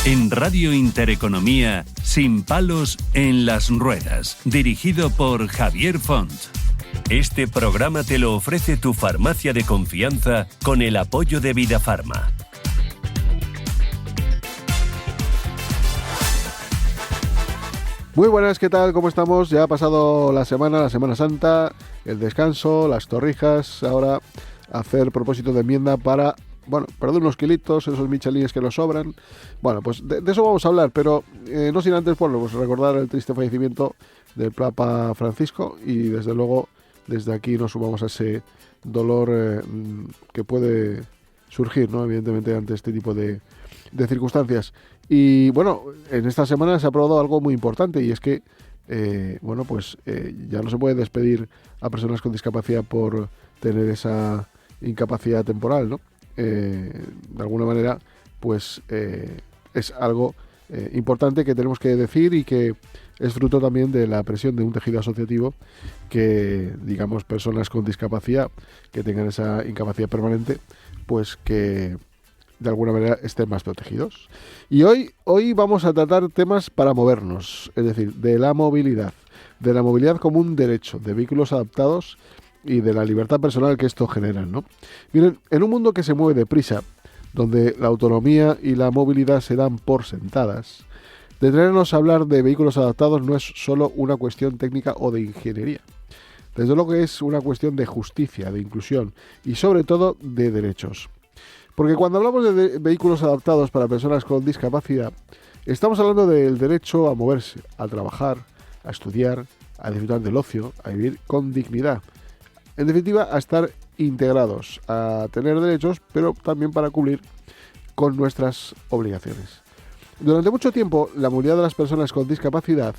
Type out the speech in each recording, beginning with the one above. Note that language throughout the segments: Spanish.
En Radio Intereconomía, Sin palos en las ruedas, dirigido por Javier Font. Este programa te lo ofrece tu farmacia de confianza con el apoyo de Vidafarma. Muy buenas, ¿qué tal? ¿Cómo estamos? Ya ha pasado la Semana Santa, el descanso, las torrijas. Ahora hacer propósito de enmienda para, perder unos kilitos, esos michelines que nos sobran. Bueno, pues de eso vamos a hablar, pero no sin antes, pues recordar el triste fallecimiento del Papa Francisco y desde luego desde aquí nos sumamos a ese dolor que puede surgir, ¿no? Evidentemente ante este tipo de circunstancias. Y bueno, en esta semana se ha aprobado algo muy importante y es que ya no se puede despedir a personas con discapacidad por tener esa incapacidad temporal, ¿no? De alguna manera, pues es algo importante que tenemos que decir y que es fruto también de la presión de un tejido asociativo que, digamos, personas con discapacidad que tengan esa incapacidad permanente, pues que de alguna manera estén más protegidos. Y hoy vamos a tratar temas para movernos, es decir, de la movilidad como un derecho, de vehículos adaptados y de la libertad personal que esto genera, ¿no? Miren, en un mundo que se mueve deprisa, donde la autonomía y la movilidad se dan por sentadas, detenernos a hablar de vehículos adaptados no es solo una cuestión técnica o de ingeniería. Desde luego que es una cuestión de justicia, de inclusión y sobre todo de derechos. Porque cuando hablamos de vehículos adaptados para personas con discapacidad, estamos hablando del derecho a moverse, a trabajar, a estudiar, a disfrutar del ocio, a vivir con dignidad. En definitiva, a estar integrados, a tener derechos, pero también para cumplir con nuestras obligaciones. Durante mucho tiempo, la movilidad de las personas con discapacidad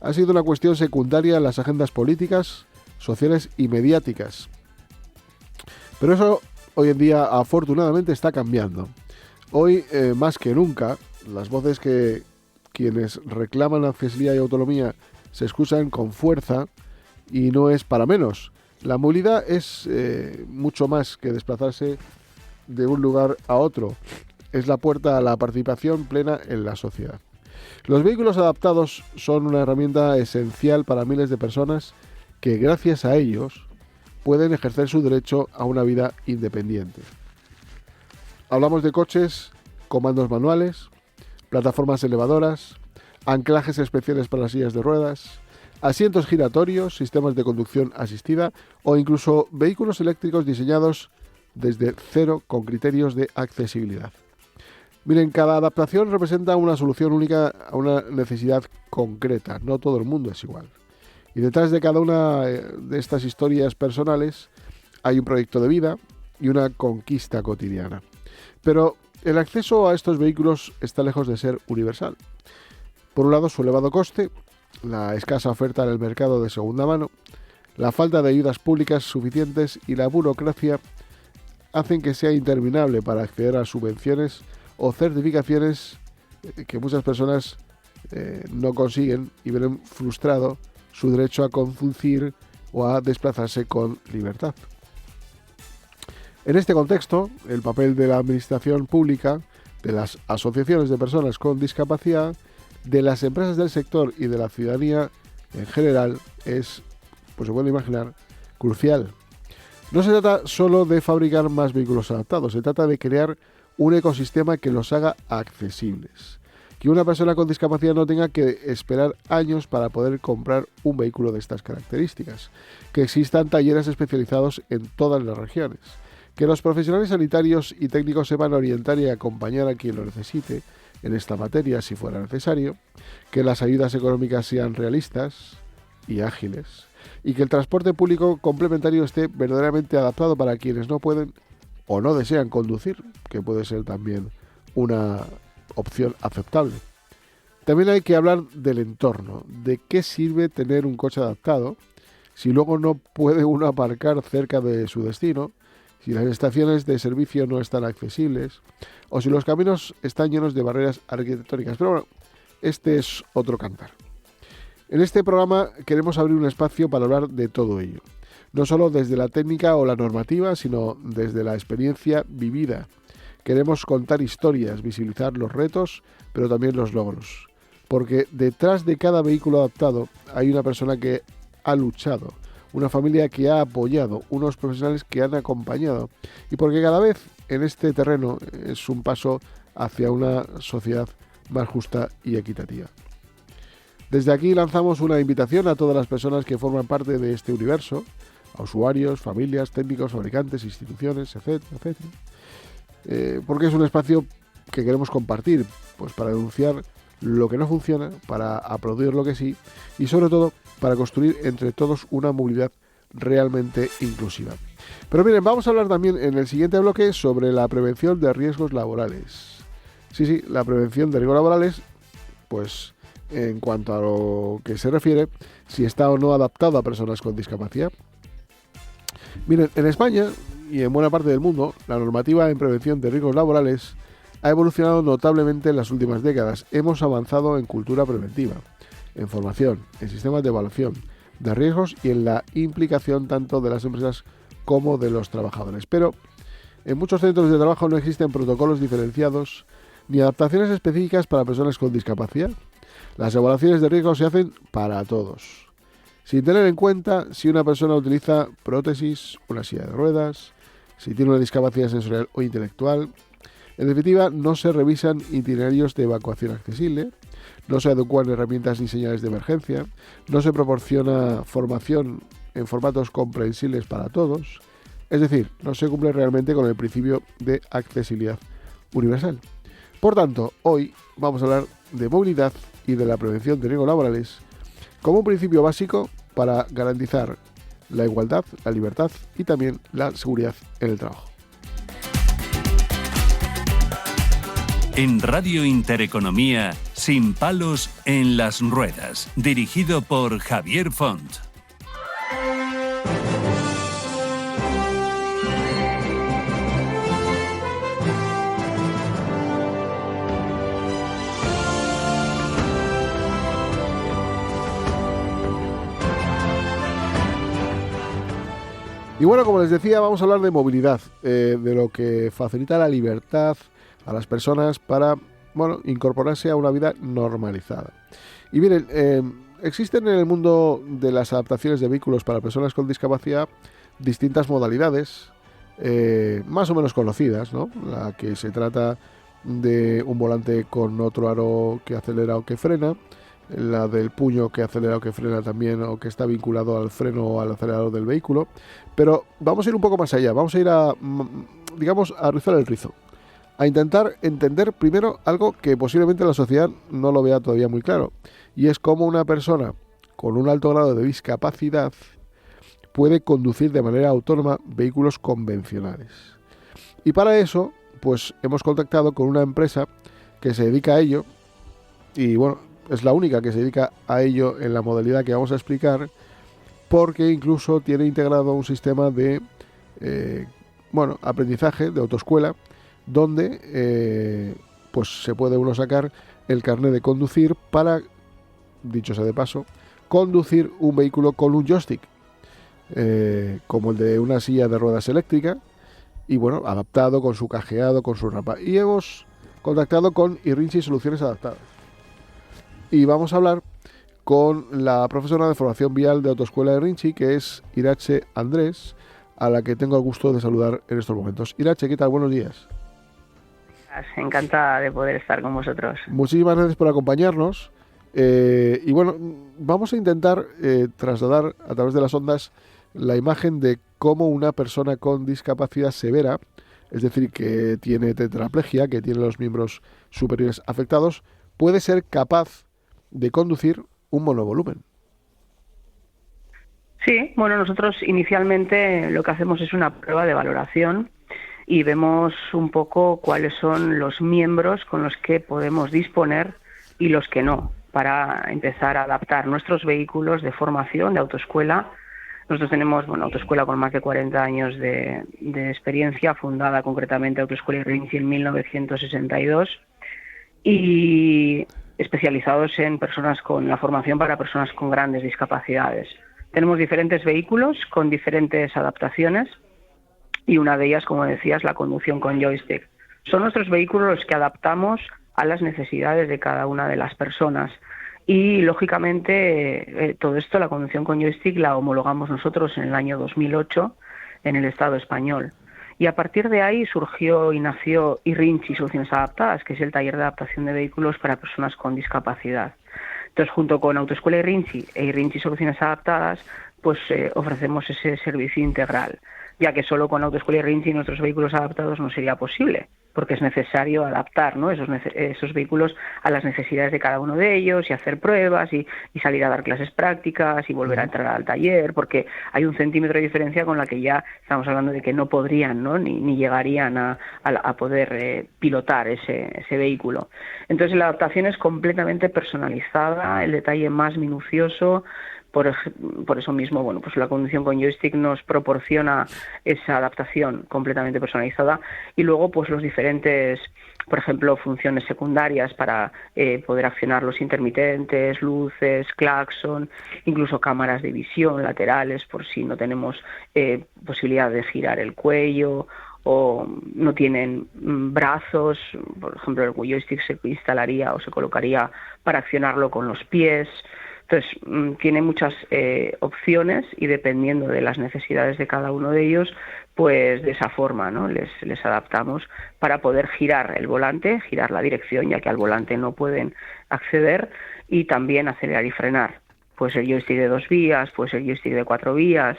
ha sido una cuestión secundaria en las agendas políticas, sociales y mediáticas. Pero eso hoy en día, afortunadamente, está cambiando. Hoy, más que nunca, las voces que quienes reclaman accesibilidad y autonomía se escuchan con fuerza y no es para menos. La movilidad es mucho más que desplazarse de un lugar a otro. Es la puerta a la participación plena en la sociedad. Los vehículos adaptados son una herramienta esencial para miles de personas que, gracias a ellos, pueden ejercer su derecho a una vida independiente. Hablamos de coches, comandos manuales, plataformas elevadoras, anclajes especiales para las sillas de ruedas, asientos giratorios, sistemas de conducción asistida o incluso vehículos eléctricos diseñados desde cero con criterios de accesibilidad. Miren, cada adaptación representa una solución única a una necesidad concreta. No todo el mundo es igual. Y detrás de cada una de estas historias personales hay un proyecto de vida y una conquista cotidiana. Pero el acceso a estos vehículos está lejos de ser universal. Por un lado, su elevado coste, la escasa oferta en el mercado de segunda mano, la falta de ayudas públicas suficientes y la burocracia hacen que sea interminable para acceder a subvenciones o certificaciones que muchas personas no consiguen y ven frustrado su derecho a conducir o a desplazarse con libertad. En este contexto, el papel de la administración pública, de las asociaciones de personas con discapacidad, de las empresas del sector y de la ciudadanía en general es, pues se puede imaginar, crucial. No se trata solo de fabricar más vehículos adaptados, se trata de crear un ecosistema que los haga accesibles. Que una persona con discapacidad no tenga que esperar años para poder comprar un vehículo de estas características. Que existan talleres especializados en todas las regiones. Que los profesionales sanitarios y técnicos sepan orientar y acompañar a quien lo necesite en esta materia si fuera necesario. Que las ayudas económicas sean realistas y ágiles. Y que el transporte público complementario esté verdaderamente adaptado para quienes no pueden o no desean conducir, que puede ser también una opción aceptable. También hay que hablar del entorno, de qué sirve tener un coche adaptado si luego no puede uno aparcar cerca de su destino, si las estaciones de servicio no están accesibles o si los caminos están llenos de barreras arquitectónicas. Pero bueno, este es otro cantar. En este programa queremos abrir un espacio para hablar de todo ello. No solo desde la técnica o la normativa, sino desde la experiencia vivida, Queremos contar historias, visibilizar los retos, pero también los logros. Porque detrás de cada vehículo adaptado hay una persona que ha luchado, una familia que ha apoyado, unos profesionales que han acompañado. Y porque cada vez en este terreno es un paso hacia una sociedad más justa y equitativa. Desde aquí lanzamos una invitación a todas las personas que forman parte de este universo, a usuarios, familias, técnicos, fabricantes, instituciones, etcétera, etcétera. Porque es un espacio que queremos compartir, pues para denunciar lo que no funciona, para aplaudir lo que sí y sobre todo para construir entre todos una movilidad realmente inclusiva. Pero miren, vamos a hablar también en el siguiente bloque sobre la prevención de riesgos laborales. Sí, la prevención de riesgos laborales, pues en cuanto a lo que se refiere, si está o no adaptado a personas con discapacidad. Miren, en España y en buena parte del mundo, la normativa en prevención de riesgos laborales ha evolucionado notablemente en las últimas décadas. Hemos avanzado en cultura preventiva, en formación, en sistemas de evaluación de riesgos y en la implicación tanto de las empresas como de los trabajadores. Pero en muchos centros de trabajo no existen protocolos diferenciados ni adaptaciones específicas para personas con discapacidad. Las evaluaciones de riesgo se hacen para todos, sin tener en cuenta si una persona utiliza prótesis, una silla de ruedas, si tiene una discapacidad sensorial o intelectual. En definitiva, no se revisan itinerarios de evacuación accesible, no se adecuan herramientas ni señales de emergencia, no se proporciona formación en formatos comprensibles para todos, es decir, no se cumple realmente con el principio de accesibilidad universal. Por tanto, hoy vamos a hablar de movilidad y de la prevención de riesgos laborales como un principio básico para garantizar la igualdad, la libertad y también la seguridad en el trabajo. En Radio Intereconomía, Sin palos en las ruedas, dirigido por Javier Font. Y bueno, como les decía, vamos a hablar de movilidad, de lo que facilita la libertad a las personas para, incorporarse a una vida normalizada. Y miren, existen en el mundo de las adaptaciones de vehículos para personas con discapacidad distintas modalidades, más o menos conocidas, ¿no? La que se trata de un volante con otro aro que acelera o que frena, la del puño que acelera o que frena también, o que está vinculado al freno o al acelerador del vehículo. Pero vamos a ir un poco más allá, vamos a ir a rizar el rizo, a intentar entender primero algo que posiblemente la sociedad no lo vea todavía muy claro, y es cómo una persona con un alto grado de discapacidad puede conducir de manera autónoma vehículos convencionales. Y para eso, pues hemos contactado con una empresa que se dedica a ello, y es la única que se dedica a ello en la modalidad que vamos a explicar, porque incluso tiene integrado un sistema de aprendizaje, de autoescuela, donde pues se puede uno sacar el carnet de conducir para, dicho sea de paso, conducir un vehículo con un joystick, como el de una silla de ruedas eléctrica, y adaptado con su cajeado, con su rapa. Y hemos contactado con Irinchi Soluciones Adaptadas. Y vamos a hablar con la profesora de formación vial de Autoescuela de Irinchi, que es Irache Andrés, a la que tengo el gusto de saludar en estos momentos. Irache, ¿qué tal? Buenos días. Encantada de poder estar con vosotros. Muchísimas gracias por acompañarnos. Vamos a intentar trasladar a través de las ondas la imagen de cómo una persona con discapacidad severa, es decir, que tiene tetraplegia, que tiene los miembros superiores afectados, puede ser capaz de conducir un monovolumen. Sí, nosotros inicialmente lo que hacemos es una prueba de valoración y vemos un poco cuáles son los miembros con los que podemos disponer y los que no, para empezar a adaptar nuestros vehículos de formación, de autoescuela. Nosotros tenemos autoescuela con más de 40 años de experiencia, fundada concretamente Autoescuela Irinchi en 1962, y especializados en personas con la formación para personas con grandes discapacidades. Tenemos diferentes vehículos con diferentes adaptaciones y una de ellas, como decías, la conducción con joystick. Son nuestros vehículos los que adaptamos a las necesidades de cada una de las personas. Y, lógicamente, todo esto, la conducción con joystick, la homologamos nosotros en el año 2008 en el Estado español. Y a partir de ahí surgió y nació iRinci Soluciones Adaptadas, que es el taller de adaptación de vehículos para personas con discapacidad. Entonces, junto con Autoescuela iRinci e iRinci Soluciones Adaptadas, pues ofrecemos ese servicio integral, ya que solo con Autoescuela iRinci y nuestros vehículos adaptados no sería posible, porque es necesario adaptar, ¿no?, esos vehículos a las necesidades de cada uno de ellos y hacer pruebas y salir a dar clases prácticas y volver a entrar al taller, porque hay 1 centímetro de diferencia con la que ya estamos hablando de que no podrían, ¿no?, ni llegarían a poder pilotar ese vehículo. Entonces, la adaptación es completamente personalizada, el detalle más minucioso. Por eso mismo, bueno, pues la conducción con joystick nos proporciona esa adaptación completamente personalizada, y luego pues los diferentes, por ejemplo, funciones secundarias para poder accionar los intermitentes, luces, claxon, incluso cámaras de visión laterales por si no tenemos posibilidad de girar el cuello o no tienen brazos. Por ejemplo, el joystick se instalaría o se colocaría para accionarlo con los pies. Entonces, tiene muchas opciones, y dependiendo de las necesidades de cada uno de ellos, pues de esa forma, ¿no?, les adaptamos para poder girar el volante, girar la dirección, ya que al volante no pueden acceder, y también acelerar y frenar. Pues el joystick de 2 vías, pues el joystick de 4 vías.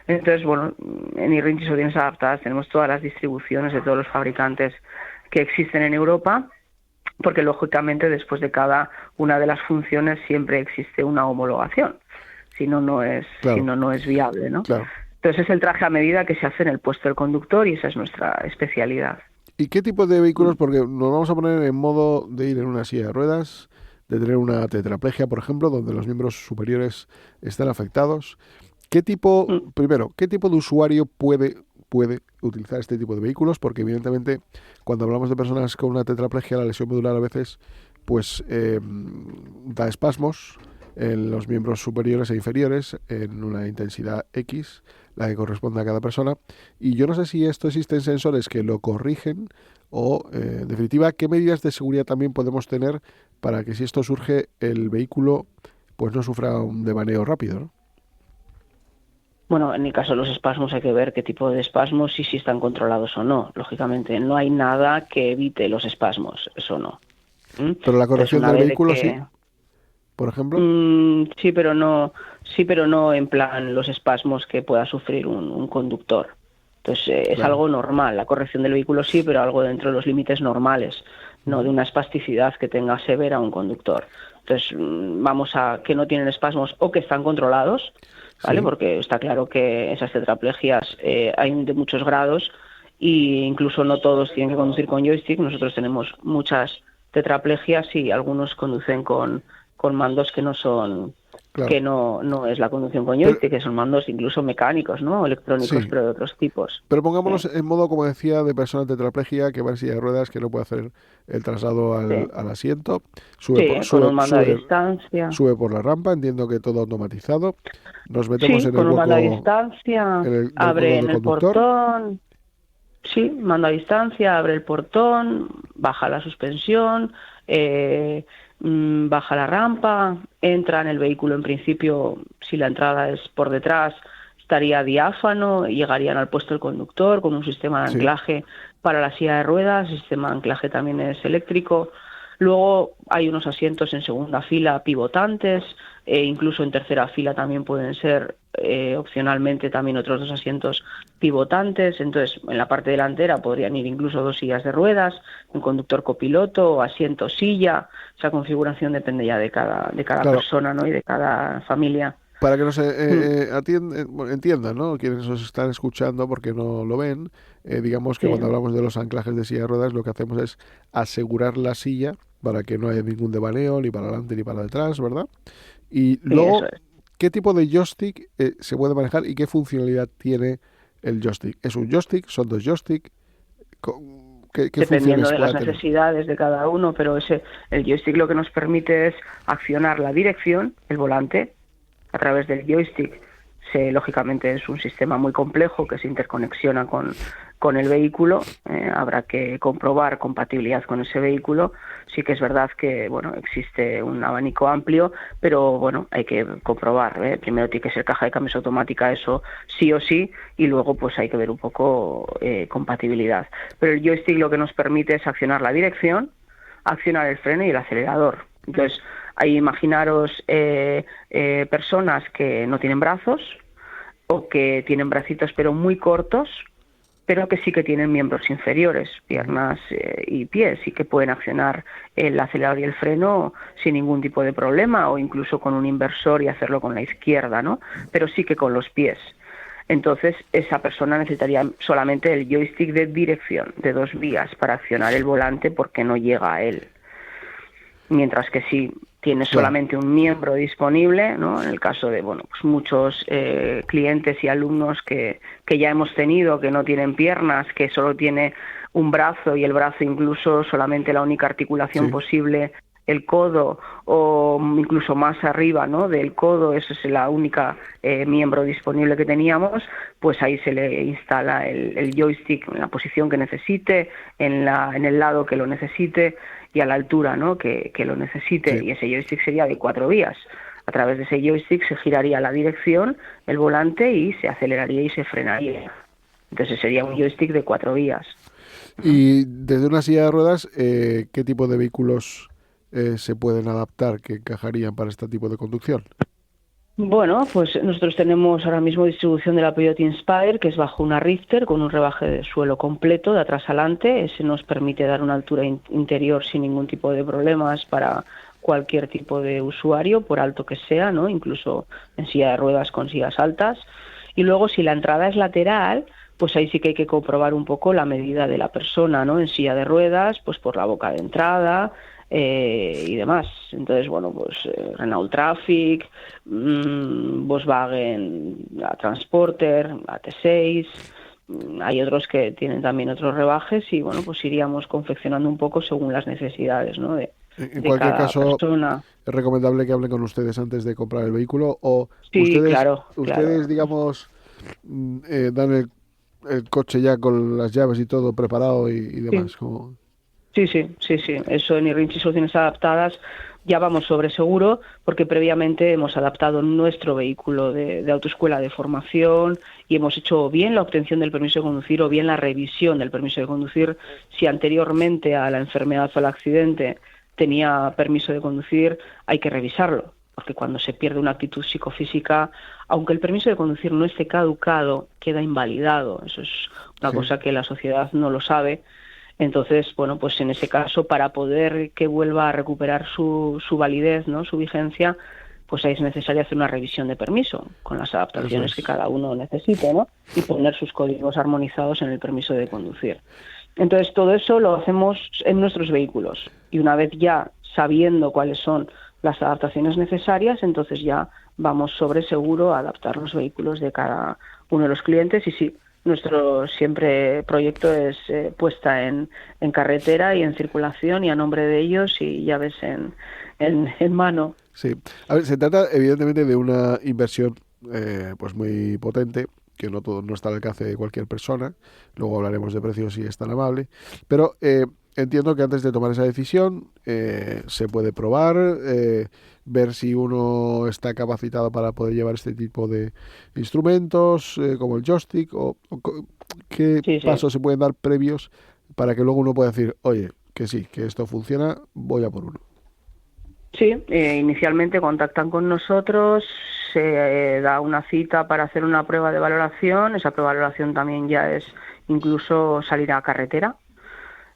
Entonces, bueno, en iRinci Soluciones Adaptadas tenemos todas las distribuciones de todos los fabricantes que existen en Europa, porque lógicamente después de cada una de las funciones siempre existe una homologación, si no, no es viable, ¿no? Claro. Entonces es el traje a medida que se hace en el puesto del conductor, y esa es nuestra especialidad. ¿Y qué tipo de vehículos? Porque nos vamos a poner en modo de ir en una silla de ruedas, de tener una tetraplegia, por ejemplo, donde los miembros superiores están afectados. ¿Qué tipo, primero, qué tipo de usuario puede utilizar este tipo de vehículos? Porque evidentemente cuando hablamos de personas con una tetraplegia, la lesión medular a veces pues da espasmos en los miembros superiores e inferiores en una intensidad X, la que corresponde a cada persona, y yo no sé si existen sensores que lo corrigen o, en definitiva, qué medidas de seguridad también podemos tener para que, si esto surge, el vehículo pues no sufra un devaneo rápido, ¿no? Bueno, en el caso de los espasmos hay que ver qué tipo de espasmos y si están controlados o no. Lógicamente, no hay nada que evite los espasmos, eso no. Pero la corrección del vehículo sí, por ejemplo. Sí, pero no en plan los espasmos que pueda sufrir un conductor. Entonces, es algo normal. La corrección del vehículo sí, pero algo dentro de los límites normales, no de una espasticidad que tenga severa un conductor. Entonces, vamos a que no tienen espasmos o que están controlados, ¿vale? Sí. Porque está claro que esas tetraplegias hay de muchos grados, e incluso no todos tienen que conducir con joystick. Nosotros tenemos muchas tetraplegias y algunos conducen con mandos que no son... Claro. Que no es la conducción con joystick, que son mandos incluso mecánicos, ¿no? Electrónicos, sí, pero de otros tipos. Pero pongámonos en modo, como decía, de persona tetrapléjica que va en silla de ruedas, que no puede hacer el traslado al asiento. Sube con un mando a distancia. Sube por la rampa, entiendo que todo automatizado. Nos metemos en el con un hueco, mando a distancia, abre en el portón. Sí, mando a distancia, abre el portón, baja la suspensión, baja la rampa, entra en el vehículo. En principio, si la entrada es por detrás, estaría diáfano y llegarían al puesto del conductor con un sistema de anclaje para la silla de ruedas. El sistema de anclaje también es eléctrico. Luego hay unos asientos en segunda fila pivotantes, incluso en tercera fila también pueden ser opcionalmente también otros 2 asientos pivotantes. Entonces, en la parte delantera podrían ir incluso 2 sillas de ruedas, un conductor copiloto o asiento silla. Esa configuración depende ya de cada claro, persona, ¿no? Y de cada familia. Para que nos entiendan, ¿no? Quienes nos están escuchando porque no lo ven, digamos que cuando hablamos de los anclajes de silla de ruedas, lo que hacemos es asegurar la silla para que no haya ningún devaneo ni para adelante ni para detrás, ¿verdad? Y luego, ¿qué tipo de joystick se puede manejar y qué funcionalidad tiene el joystick? ¿Es un joystick? ¿Son 2 joystick? ¿Qué Dependiendo de las necesidades de cada uno, pero el joystick lo que nos permite es accionar la dirección, el volante. A través del joystick Lógicamente es un sistema muy complejo que se interconexiona con el vehículo. Habrá que comprobar compatibilidad con ese vehículo. Sí que es verdad que existe un abanico amplio, pero hay que comprobar. Primero tiene que ser caja de cambios automática, eso sí o sí, y luego pues hay que ver un poco compatibilidad. Pero el joystick lo que nos permite es accionar la dirección, accionar el freno y el acelerador. Entonces, ahí imaginaros personas que no tienen brazos o que tienen bracitos pero muy cortos, pero que sí que tienen miembros inferiores, piernas y pies, y que pueden accionar el acelerador y el freno sin ningún tipo de problema, o incluso con un inversor y hacerlo con la izquierda, ¿no? Pero sí que con los pies. Entonces, esa persona necesitaría solamente el joystick de dirección de 2 vías para accionar el volante, porque no llega a él. Mientras que si tiene solamente un miembro disponible, ¿no? En el caso de pues muchos clientes y alumnos que ya hemos tenido, que no tienen piernas, que solo tiene un brazo, y el brazo incluso solamente la única articulación posible, el codo, o incluso más arriba, ¿no?, del codo, eso es la única miembro disponible que teníamos, pues ahí se le instala el joystick en la posición que necesite, en el lado que lo necesite y a la altura, ¿no?, que lo necesite. Y ese joystick sería de 4 vías. A través de ese joystick se giraría la dirección, el volante, y se aceleraría y se frenaría. Entonces sería un joystick de 4 vías. Y desde una silla de ruedas, ¿qué tipo de vehículos se pueden adaptar que encajarían para este tipo de conducción? Bueno, pues nosotros tenemos ahora mismo distribución de la Peyote Inspire, que es bajo una Rifter con un rebaje de suelo completo de atrás adelante. Ese nos permite dar una altura interior sin ningún tipo de problemas para cualquier tipo de usuario, por alto que sea, ¿no?, incluso en silla de ruedas con sillas altas. Y luego, si la entrada es lateral, pues ahí sí que hay que comprobar un poco la medida de la persona, ¿no? En silla de ruedas, pues por la boca de entrada y demás. Entonces, pues Renault Traffic, Volkswagen Transporter, AT6, hay otros que tienen también otros rebajes, y pues iríamos confeccionando un poco según las necesidades, ¿no?, en cualquier caso, persona. Es recomendable que hablen con ustedes antes de comprar el vehículo, o sí, ustedes digamos, dan el coche ya con las llaves y todo preparado y demás. Sí. Como... Sí. Eso en Irinchi Soluciones Adaptadas ya vamos sobre seguro, porque previamente hemos adaptado nuestro vehículo de autoescuela de formación y hemos hecho bien la obtención del permiso de conducir o bien la revisión del permiso de conducir. Si anteriormente a la enfermedad o al accidente tenía permiso de conducir, hay que revisarlo, porque cuando se pierde una actitud psicofísica, aunque el permiso de conducir no esté caducado, queda invalidado. Eso es una cosa que la sociedad no lo sabe. Entonces, pues en ese caso, para poder que vuelva a recuperar su validez, ¿no?, su vigencia, pues ahí es necesario hacer una revisión de permiso con las adaptaciones que cada uno necesite, ¿no?, y poner sus códigos armonizados en el permiso de conducir. Entonces, todo eso lo hacemos en nuestros vehículos, y una vez ya sabiendo cuáles son las adaptaciones necesarias, entonces ya vamos sobre seguro a adaptar los vehículos de cada uno de los clientes. Y sí, nuestro siempre proyecto es puesta en carretera y en circulación, y a nombre de ellos, y llaves en mano. Sí, a ver, se trata evidentemente de una inversión pues muy potente, que no está al alcance de cualquier persona. Luego hablaremos de precios si es tan amable, pero entiendo que antes de tomar esa decisión se puede probar, ver si uno está capacitado para poder llevar este tipo de instrumentos, como el joystick, o qué pasos se pueden dar previos para que luego uno pueda decir, oye, que sí, que esto funciona, voy a por uno. Sí, inicialmente contactan con nosotros, se da una cita para hacer una prueba de valoración. Esa prueba de valoración también ya es incluso salir a carretera.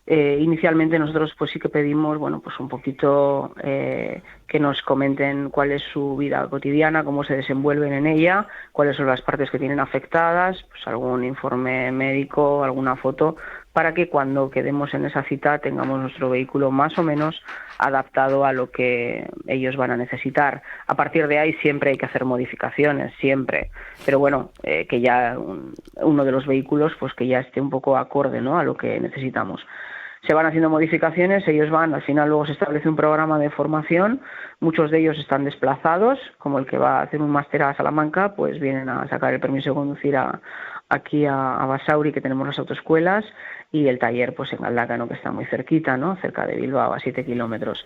Inicialmente nosotros pues sí que pedimos pues un poquito que nos comenten cuál es su vida cotidiana, cómo se desenvuelven en ella, cuáles son las partes que tienen afectadas, pues algún informe médico, alguna foto, para que cuando quedemos en esa cita tengamos nuestro vehículo más o menos adaptado a lo que ellos van a necesitar. A partir de ahí siempre hay que hacer modificaciones, siempre, pero que ya uno de los vehículos pues que ya esté un poco acorde, ¿no?, a lo que necesitamos. se van haciendo modificaciones, ellos van, al final luego se establece un programa de formación, muchos de ellos están desplazados, como el que va a hacer un máster a Salamanca, pues vienen a sacar el permiso de conducir aquí a Basauri, que tenemos las autoescuelas, y el taller pues en Galdacano, que está muy cerquita, ¿no? Cerca de Bilbao, a 7 kilómetros.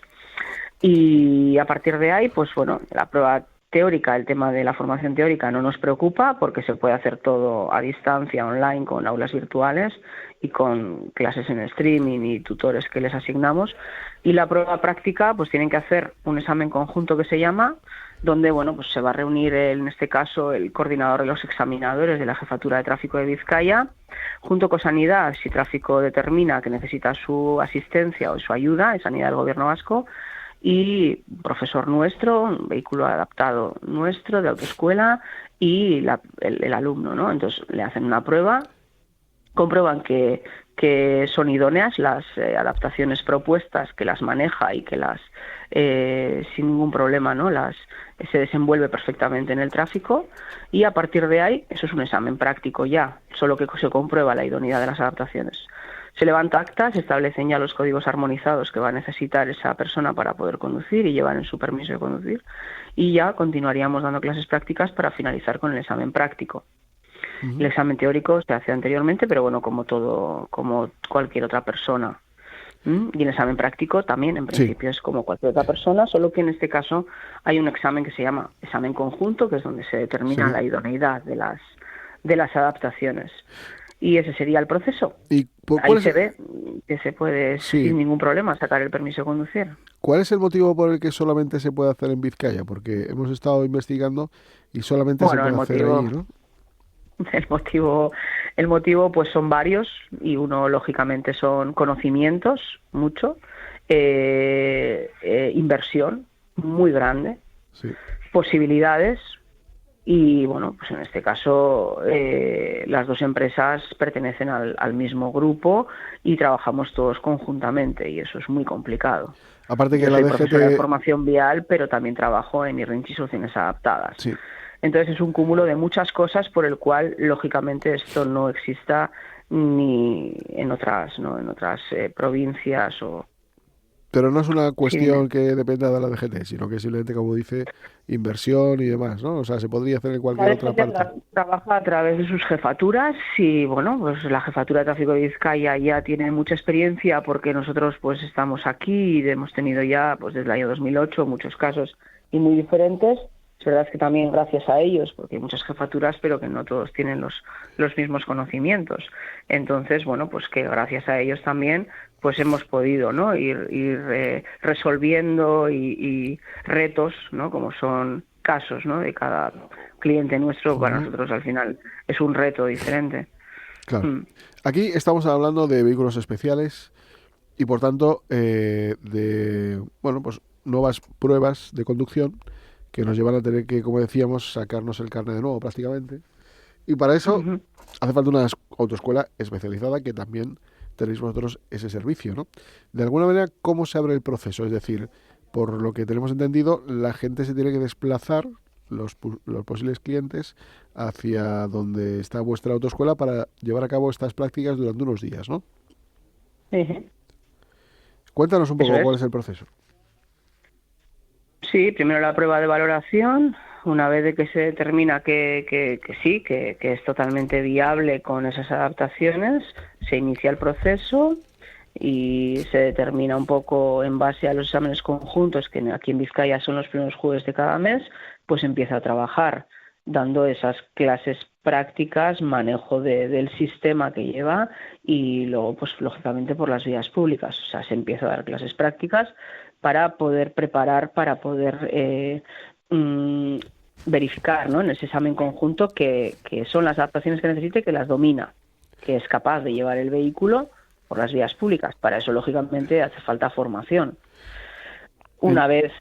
Y a partir de ahí, pues bueno, la prueba teórica, el tema de la formación teórica no nos preocupa porque se puede hacer todo a distancia, online, con aulas virtuales y con clases en streaming y tutores que les asignamos. Y la prueba práctica, pues tienen que hacer un examen conjunto que se llama, donde bueno, pues se va a reunir en este caso el coordinador de los examinadores de la Jefatura de Tráfico de Vizcaya, junto con Sanidad, si Tráfico determina que necesita su asistencia o su ayuda, es Sanidad del Gobierno Vasco, y un profesor nuestro, un vehículo adaptado nuestro de autoescuela y el alumno, ¿no? Entonces le hacen una prueba, comprueban que son idóneas las adaptaciones propuestas, que las maneja y que las sin ningún problema, ¿no? Se desenvuelve perfectamente en el tráfico, y a partir de ahí, eso es un examen práctico ya, solo que se comprueba la idoneidad de las adaptaciones. Se levanta acta, se establecen ya los códigos armonizados que va a necesitar esa persona para poder conducir y llevar en su permiso de conducir, y ya continuaríamos dando clases prácticas para finalizar con el examen práctico. El examen teórico se hace anteriormente, pero bueno, como cualquier otra persona. Y el examen práctico también, en principio, es como cualquier otra persona, solo que en este caso hay un examen que se llama examen conjunto, que es donde se determina la idoneidad de las adaptaciones. Y ese sería el proceso. ¿Y ahí se ve que se puede sin ningún problema sacar el permiso de conducir? ¿Cuál es el motivo por el que solamente se puede hacer en Vizcaya? Porque hemos estado investigando y solamente se puede hacer ahí, ¿no? El motivo pues son varios, y uno lógicamente son conocimientos, mucho, inversión muy grande, posibilidades, y bueno, pues en este caso las dos empresas pertenecen al mismo grupo y trabajamos todos conjuntamente, y eso es muy complicado. Aparte que yo soy profesora de formación vial, pero también trabajo en Irrinchi Soluciones Adaptadas. Sí. Entonces es un cúmulo de muchas cosas por el cual, lógicamente, esto no exista ni en otras provincias o... Pero no es una cuestión que dependa de la DGT, sino que simplemente, como dice, inversión y demás, ¿no? O sea, se podría hacer en cualquier otra parte. Trabaja a través de sus jefaturas y, bueno, pues la Jefatura de Tráfico de Vizcaya ya tiene mucha experiencia, porque nosotros pues estamos aquí y hemos tenido ya pues desde el año 2008 muchos casos y muy diferentes. Es verdad que también gracias a ellos, porque hay muchas jefaturas, pero que no todos tienen los mismos conocimientos. Entonces, bueno, pues que gracias a ellos también pues hemos podido, ¿no?, ir resolviendo y retos, ¿no?, como son casos, ¿no?, de cada cliente nuestro. Para nosotros al final es un reto diferente. Claro. Aquí estamos hablando de vehículos especiales y, por tanto, de nuevas pruebas de conducción que nos llevan a tener que, como decíamos, sacarnos el carnet de nuevo prácticamente. Y para eso hace falta una autoescuela especializada, que también tenéis vosotros ese servicio, ¿no? De alguna manera, ¿cómo se abre el proceso? Es decir, por lo que tenemos entendido, la gente se tiene que desplazar, los posibles clientes, hacia donde está vuestra autoescuela para llevar a cabo estas prácticas durante unos días, ¿no? Cuéntanos un poco cuál es el proceso. Sí, primero la prueba de valoración. Una vez de que se determina que sí, que es totalmente viable con esas adaptaciones, se inicia el proceso y se determina un poco en base a los exámenes conjuntos, que aquí en Vizcaya son los primeros jueves de cada mes, pues empieza a trabajar dando esas clases prácticas, manejo del sistema que lleva, y luego pues lógicamente por las vías públicas. O sea, se empieza a dar clases prácticas para poder preparar, para poder verificar, ¿no?, en ese examen conjunto que son las adaptaciones que necesite, que las domina, que es capaz de llevar el vehículo por las vías públicas. Para eso, lógicamente, hace falta formación. Una vez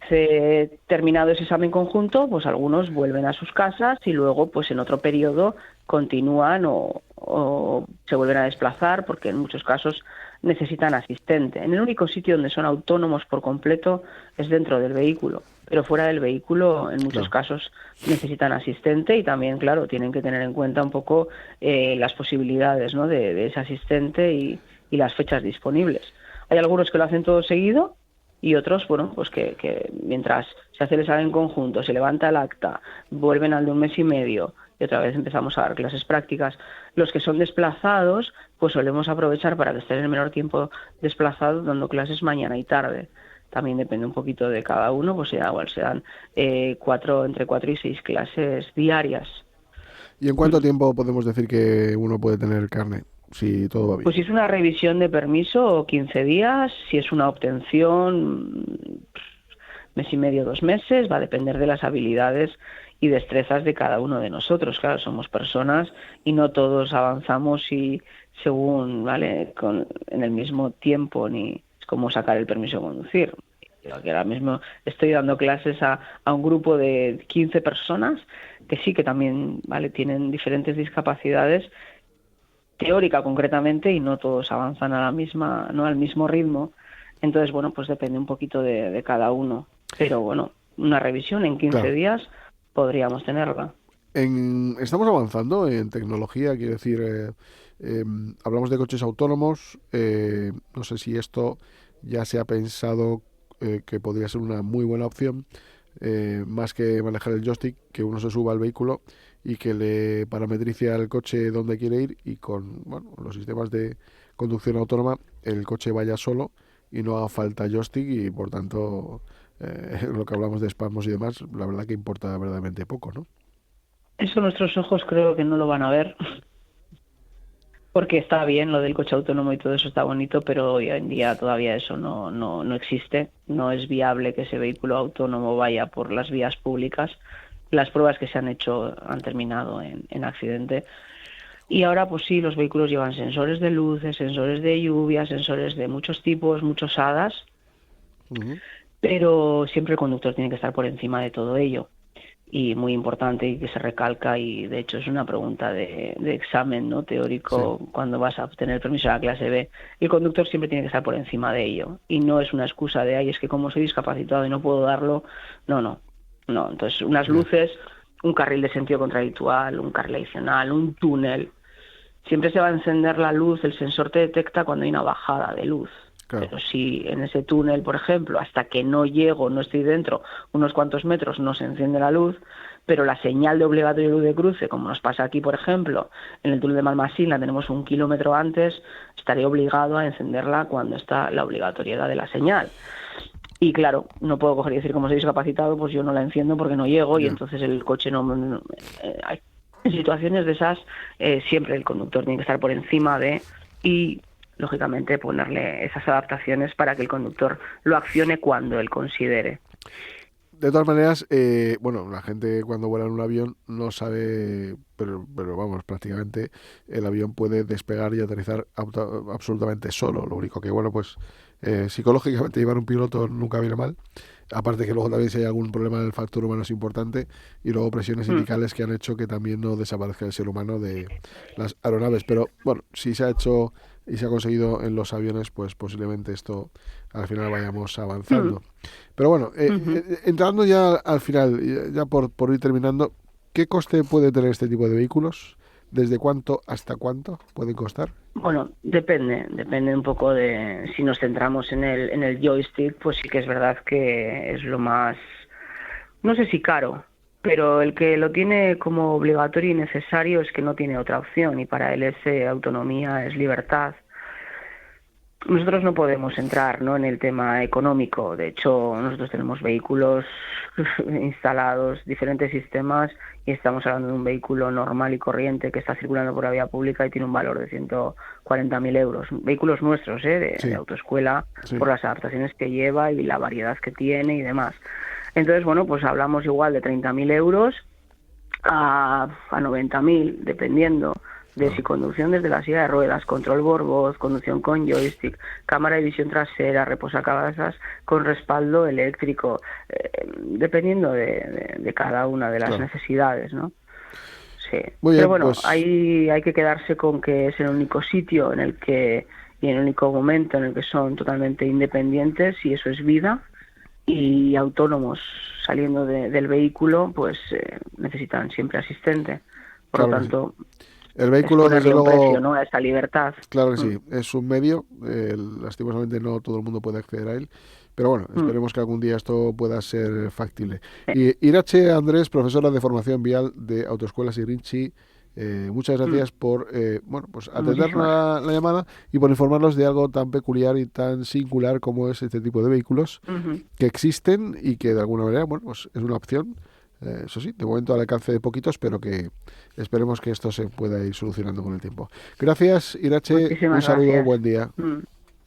terminado ese examen conjunto, pues algunos vuelven a sus casas y luego, pues en otro periodo, continúan o se vuelven a desplazar, porque en muchos casos necesitan asistente. En el único sitio donde son autónomos por completo es dentro del vehículo, pero fuera del vehículo en muchos casos necesitan asistente, y también, claro, tienen que tener en cuenta un poco las posibilidades, ¿no?, de ese asistente y las fechas disponibles. Hay algunos que lo hacen todo seguido y otros, bueno, pues que mientras se hace el examen conjunto, se levanta el acta, vuelven al de 1 mes y medio y otra vez empezamos a dar clases prácticas. Los que son desplazados, pues solemos aprovechar para que estén el menor tiempo desplazados dando clases mañana y tarde. También depende un poquito de cada uno, pues igual se dan entre 4 y 6 clases diarias. ¿Y en cuánto tiempo podemos decir que uno puede tener carne, si todo va bien? Pues si es una revisión de permiso, 15 días, si es una obtención, 1 mes y medio, 2 meses, va a depender de las habilidades y destrezas de cada uno de nosotros. Claro, somos personas y no todos avanzamos y según, ¿vale?, en el mismo tiempo, ni es como sacar el permiso de conducir. Yo que ahora mismo estoy dando clases a un grupo de 15 personas que sí que también, ¿vale?, tienen diferentes discapacidades teórica concretamente y no todos avanzan a la misma, no al mismo ritmo. Entonces, bueno, pues depende un poquito de cada uno. Pero bueno, una revisión en 15 Claro. días podríamos tenerla. Estamos avanzando en tecnología, quiero decir, hablamos de coches autónomos, no sé si esto ya se ha pensado que podría ser una muy buena opción, más que manejar el joystick, que uno se suba al vehículo y que le parametrice al coche donde quiere ir y con los sistemas de conducción autónoma el coche vaya solo y no haga falta joystick y por tanto lo que hablamos de espasmos y demás, la verdad que importa verdaderamente poco, ¿no? Eso nuestros ojos creo que no lo van a ver, porque está bien lo del coche autónomo y todo eso está bonito, pero hoy en día todavía eso no existe. No es viable que ese vehículo autónomo vaya por las vías públicas. Las pruebas que se han hecho han terminado en accidente. Y ahora, pues sí, los vehículos llevan sensores de luces, sensores de lluvia, sensores de muchos tipos, muchos hadas, pero siempre el conductor tiene que estar por encima de todo ello. Y muy importante y que se recalca, y de hecho es una pregunta de examen, ¿no?, teórico, sí, cuando vas a obtener el permiso de la clase B, el conductor siempre tiene que estar por encima de ello. Y no es una excusa de, ay, es que como soy discapacitado y no puedo darlo. No. Entonces, unas luces, un carril de sentido contradictual, un carril adicional, un túnel. Siempre se va a encender la luz, el sensor te detecta cuando hay una bajada de luz. Claro. Pero si en ese túnel, por ejemplo, hasta que no llego, no estoy dentro, unos cuantos metros, no se enciende la luz, pero la señal de obligatorio luz de cruce, como nos pasa aquí, por ejemplo, en el túnel de Malmasín, la tenemos 1 kilómetro antes, estaré obligado a encenderla cuando está la obligatoriedad de la señal. Y claro, no puedo coger y decir, como soy discapacitado, pues yo no la enciendo porque no llego y entonces el coche no en situaciones de esas, siempre el conductor tiene que estar por encima de, y lógicamente ponerle esas adaptaciones para que el conductor lo accione cuando él considere. De todas maneras, la gente cuando vuela en un avión no sabe, pero vamos, prácticamente el avión puede despegar y aterrizar absolutamente solo. Lo único que, psicológicamente llevar un piloto nunca viene mal. Aparte que luego también si hay algún problema del factor humano es importante, y luego presiones sindicales que han hecho que también no desaparezca el ser humano de las aeronaves. Pero bueno, si se ha hecho y se ha conseguido en los aviones, pues posiblemente esto al final vayamos avanzando. Pero bueno, entrando ya al final, ya por ir terminando, ¿qué coste puede tener este tipo de vehículos? ¿Desde cuánto hasta cuánto pueden costar? Bueno, depende un poco de, si nos centramos en el joystick, pues sí que es verdad que es lo más, no sé si caro, pero el que lo tiene como obligatorio y necesario es que no tiene otra opción, y para él es autonomía, es libertad. Nosotros no podemos entrar, ¿no?, en el tema económico. De hecho, nosotros tenemos vehículos instalados, diferentes sistemas, y estamos hablando de un vehículo normal y corriente que está circulando por la vía pública y tiene un valor de 140.000 euros. Vehículos nuestros, de autoescuela, por las adaptaciones que lleva y la variedad que tiene y demás. Entonces, pues hablamos igual de 30.000 euros a 90.000, dependiendo de si conducción desde la silla de ruedas, control por voz, conducción con joystick, cámara de visión trasera, reposacabezas con respaldo eléctrico, dependiendo de cada una de las necesidades, ¿no? Sí. Pero bueno, ahí hay que quedarse con que es el único sitio en el que, y en el único momento en el que son totalmente independientes, y eso es vida, y autónomos saliendo del vehículo, pues necesitan siempre asistente. Por lo tanto, El vehículo, es desde ponerle un luego, precio, ¿no?, a esa libertad. claro que sí, es un medio, lastimosamente no todo el mundo puede acceder a él, pero bueno, esperemos que algún día esto pueda ser factible. Y Irache Andrés, profesora de formación vial de Autoescuelas Irinchi, muchas gracias por pues atendernos la llamada y por informarnos de algo tan peculiar y tan singular como es este tipo de vehículos que existen y que de alguna manera, bueno, pues es una opción. Eso sí, de momento al alcance de poquitos, pero que esperemos que esto se pueda ir solucionando con el tiempo. Gracias, Irache. Muchísimas un saludo, gracias. buen día.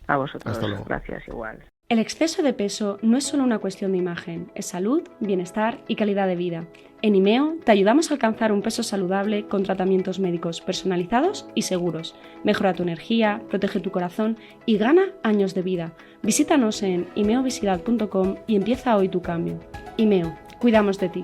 A vosotros. Hasta luego. Gracias, igual. El exceso de peso no es solo una cuestión de imagen, es salud, bienestar y calidad de vida. En IMEO te ayudamos a alcanzar un peso saludable con tratamientos médicos personalizados y seguros. Mejora tu energía, protege tu corazón y gana años de vida. Visítanos en imeovisidad.com y empieza hoy tu cambio. IMEO, cuidamos de ti.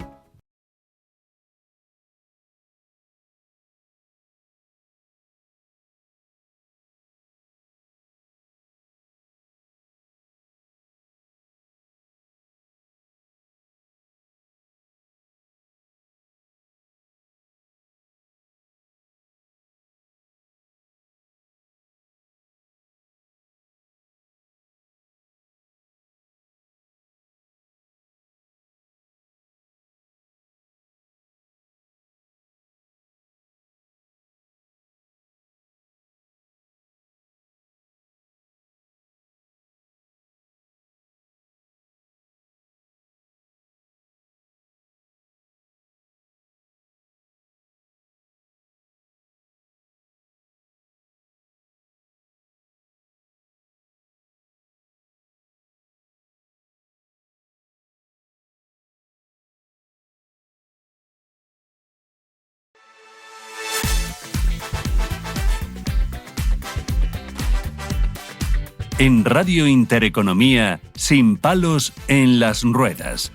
En Radio Intereconomía, Sin palos en las ruedas.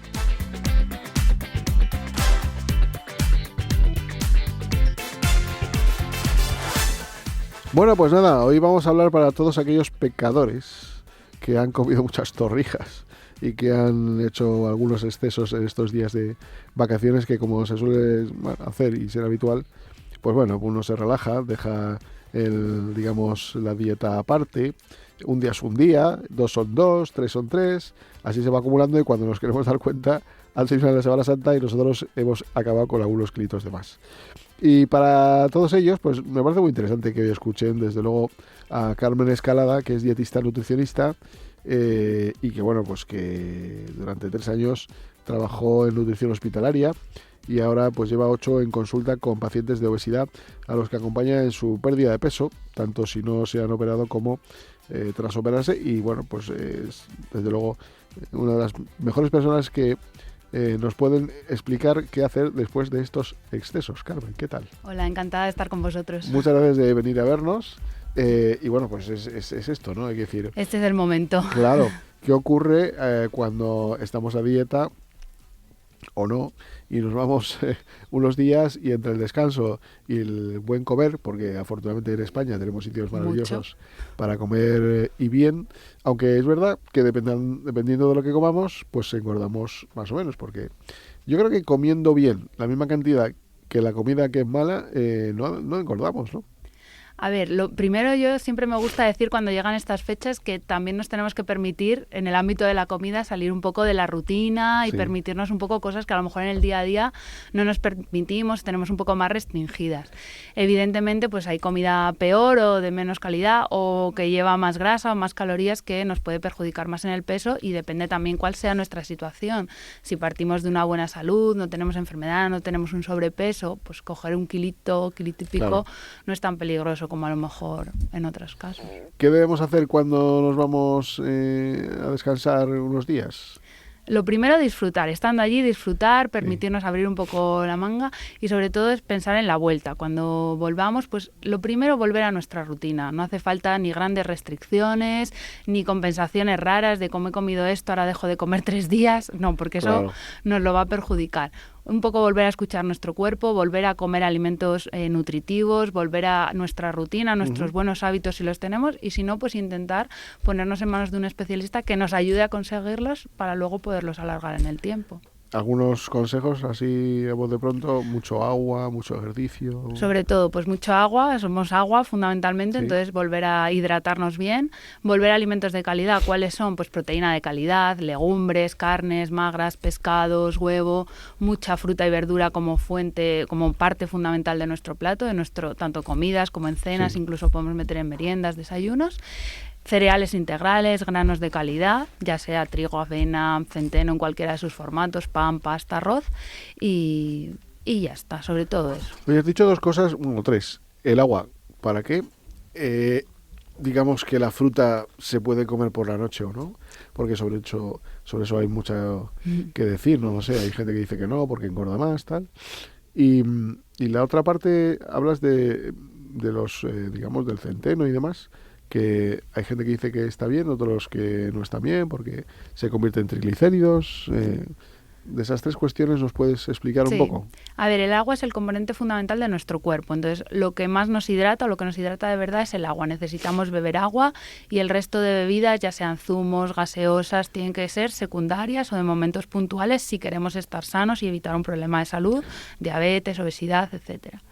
Bueno, pues nada, hoy vamos a hablar para todos aquellos pecadores que han comido muchas torrijas y que han hecho algunos excesos en estos días de vacaciones que, como se suele hacer y ser habitual, pues bueno, uno se relaja, deja la dieta aparte. Un día es un día, 2 son 2, 3 son 3, así se va acumulando y cuando nos queremos dar cuenta, al final de la Semana Santa y nosotros hemos acabado con algunos kilitos de más. Y para todos ellos, pues me parece muy interesante que hoy escuchen, desde luego, a Carmen Escalada, que es dietista nutricionista y que, bueno, pues que durante 3 años trabajó en nutrición hospitalaria y ahora pues lleva 8 en consulta con pacientes de obesidad a los que acompaña en su pérdida de peso, tanto si no se han operado como tras operarse, y bueno, pues es desde luego una de las mejores personas que nos pueden explicar qué hacer después de estos excesos. Carmen, ¿qué tal? Hola, encantada de estar con vosotros. Muchas gracias de venir a vernos. Y bueno, pues es esto, ¿no? Hay que decir. Este es el momento. Claro, ¿qué ocurre cuando estamos a dieta o no? Y nos vamos unos días y entre el descanso y el buen comer, porque afortunadamente en España tenemos sitios maravillosos para comer y bien, aunque es verdad que dependiendo de lo que comamos, pues engordamos más o menos, porque yo creo que comiendo bien la misma cantidad que la comida que es mala, no engordamos, ¿no? A ver, lo primero, yo siempre me gusta decir cuando llegan estas fechas que también nos tenemos que permitir en el ámbito de la comida salir un poco de la rutina y permitirnos un poco cosas que a lo mejor en el día a día no nos permitimos, tenemos un poco más restringidas. Evidentemente, pues hay comida peor o de menos calidad o que lleva más grasa o más calorías que nos puede perjudicar más en el peso, y depende también cuál sea nuestra situación. Si partimos de una buena salud, no tenemos enfermedad, no tenemos un sobrepeso, pues coger un kilito y pico no es tan peligroso como a lo mejor en otros casos. ¿Qué debemos hacer cuando nos vamos a descansar unos días? Lo primero, disfrutar, estando allí, disfrutar, permitirnos abrir un poco la manga, y sobre todo es pensar en la vuelta. Cuando volvamos, pues lo primero, volver a nuestra rutina. No hace falta ni grandes restricciones, ni compensaciones raras de cómo he comido esto, ahora dejo de comer 3 días. No, porque eso nos lo va a perjudicar. Un poco volver a escuchar nuestro cuerpo, volver a comer alimentos nutritivos, volver a nuestra rutina, a nuestros buenos hábitos si los tenemos, y si no, pues intentar ponernos en manos de un especialista que nos ayude a conseguirlos para luego poderlos alargar en el tiempo. algunos consejos así a voz de pronto: mucho agua, mucho ejercicio. Sobre todo, pues mucho agua, somos agua fundamentalmente, Sí. entonces volver a hidratarnos bien, volver a alimentos de calidad. ¿Cuáles son? Pues proteína de calidad, legumbres, carnes magras, pescados, huevo, mucha fruta y verdura como fuente, como parte fundamental de nuestro plato, de nuestro tanto comidas como en cenas, Sí. incluso podemos meter en meriendas, desayunos. Cereales integrales, granos de calidad, ya sea trigo, avena, centeno en cualquiera de sus formatos, pan, pasta, arroz y ya está, sobre todo eso. Oye, has dicho dos cosas, bueno, tres. El agua, ¿para qué? Digamos que la fruta se puede comer por la noche o no, porque sobre eso hay mucho que decir, no lo sé, hay gente que dice que no, porque engorda más, tal. Y la otra parte, hablas de los, digamos, del centeno y demás, que hay gente que dice que está bien, otros que no está bien, porque se convierte en triglicéridos. De esas tres cuestiones, ¿nos puedes explicar un poco? A ver, el agua es el componente fundamental de nuestro cuerpo. Entonces, lo que más nos hidrata o lo que nos hidrata de verdad es el agua. Necesitamos beber agua y el resto de bebidas, ya sean zumos, gaseosas, tienen que ser secundarias o de momentos puntuales si queremos estar sanos y evitar un problema de salud, diabetes, obesidad, etcétera.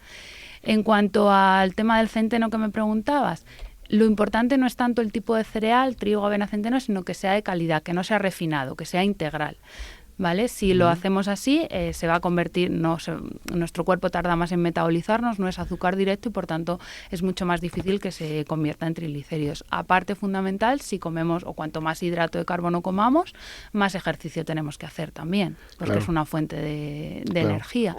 En cuanto al tema del centeno que me preguntabas, lo importante no es tanto el tipo de cereal, trigo, avena, centeno, sino que sea de calidad, que no sea refinado, que sea integral. ¿Vale? Si lo hacemos así, se va a convertir, nuestro cuerpo tarda más en metabolizarnos, no es azúcar directo y por tanto es mucho más difícil que se convierta en triglicéridos. Aparte, fundamental, si comemos o cuanto más hidrato de carbono comamos, más ejercicio tenemos que hacer también, porque Claro. es una fuente de Claro. energía.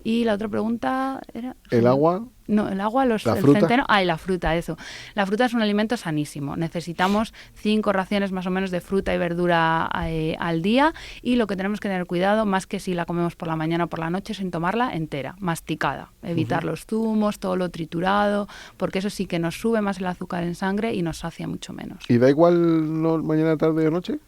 Y la otra pregunta era... El agua. No, el agua, ¿La el fruta? centeno... Ah, y la fruta, eso. La fruta es un alimento sanísimo. Necesitamos 5 raciones más o menos de fruta y verdura al día y lo que tenemos que tener cuidado, más que si la comemos por la mañana o por la noche, es en tomarla entera, masticada. Evitar los zumos, todo lo triturado, porque eso sí que nos sube más el azúcar en sangre y nos sacia mucho menos. ¿Y da igual no, mañana, tarde o noche?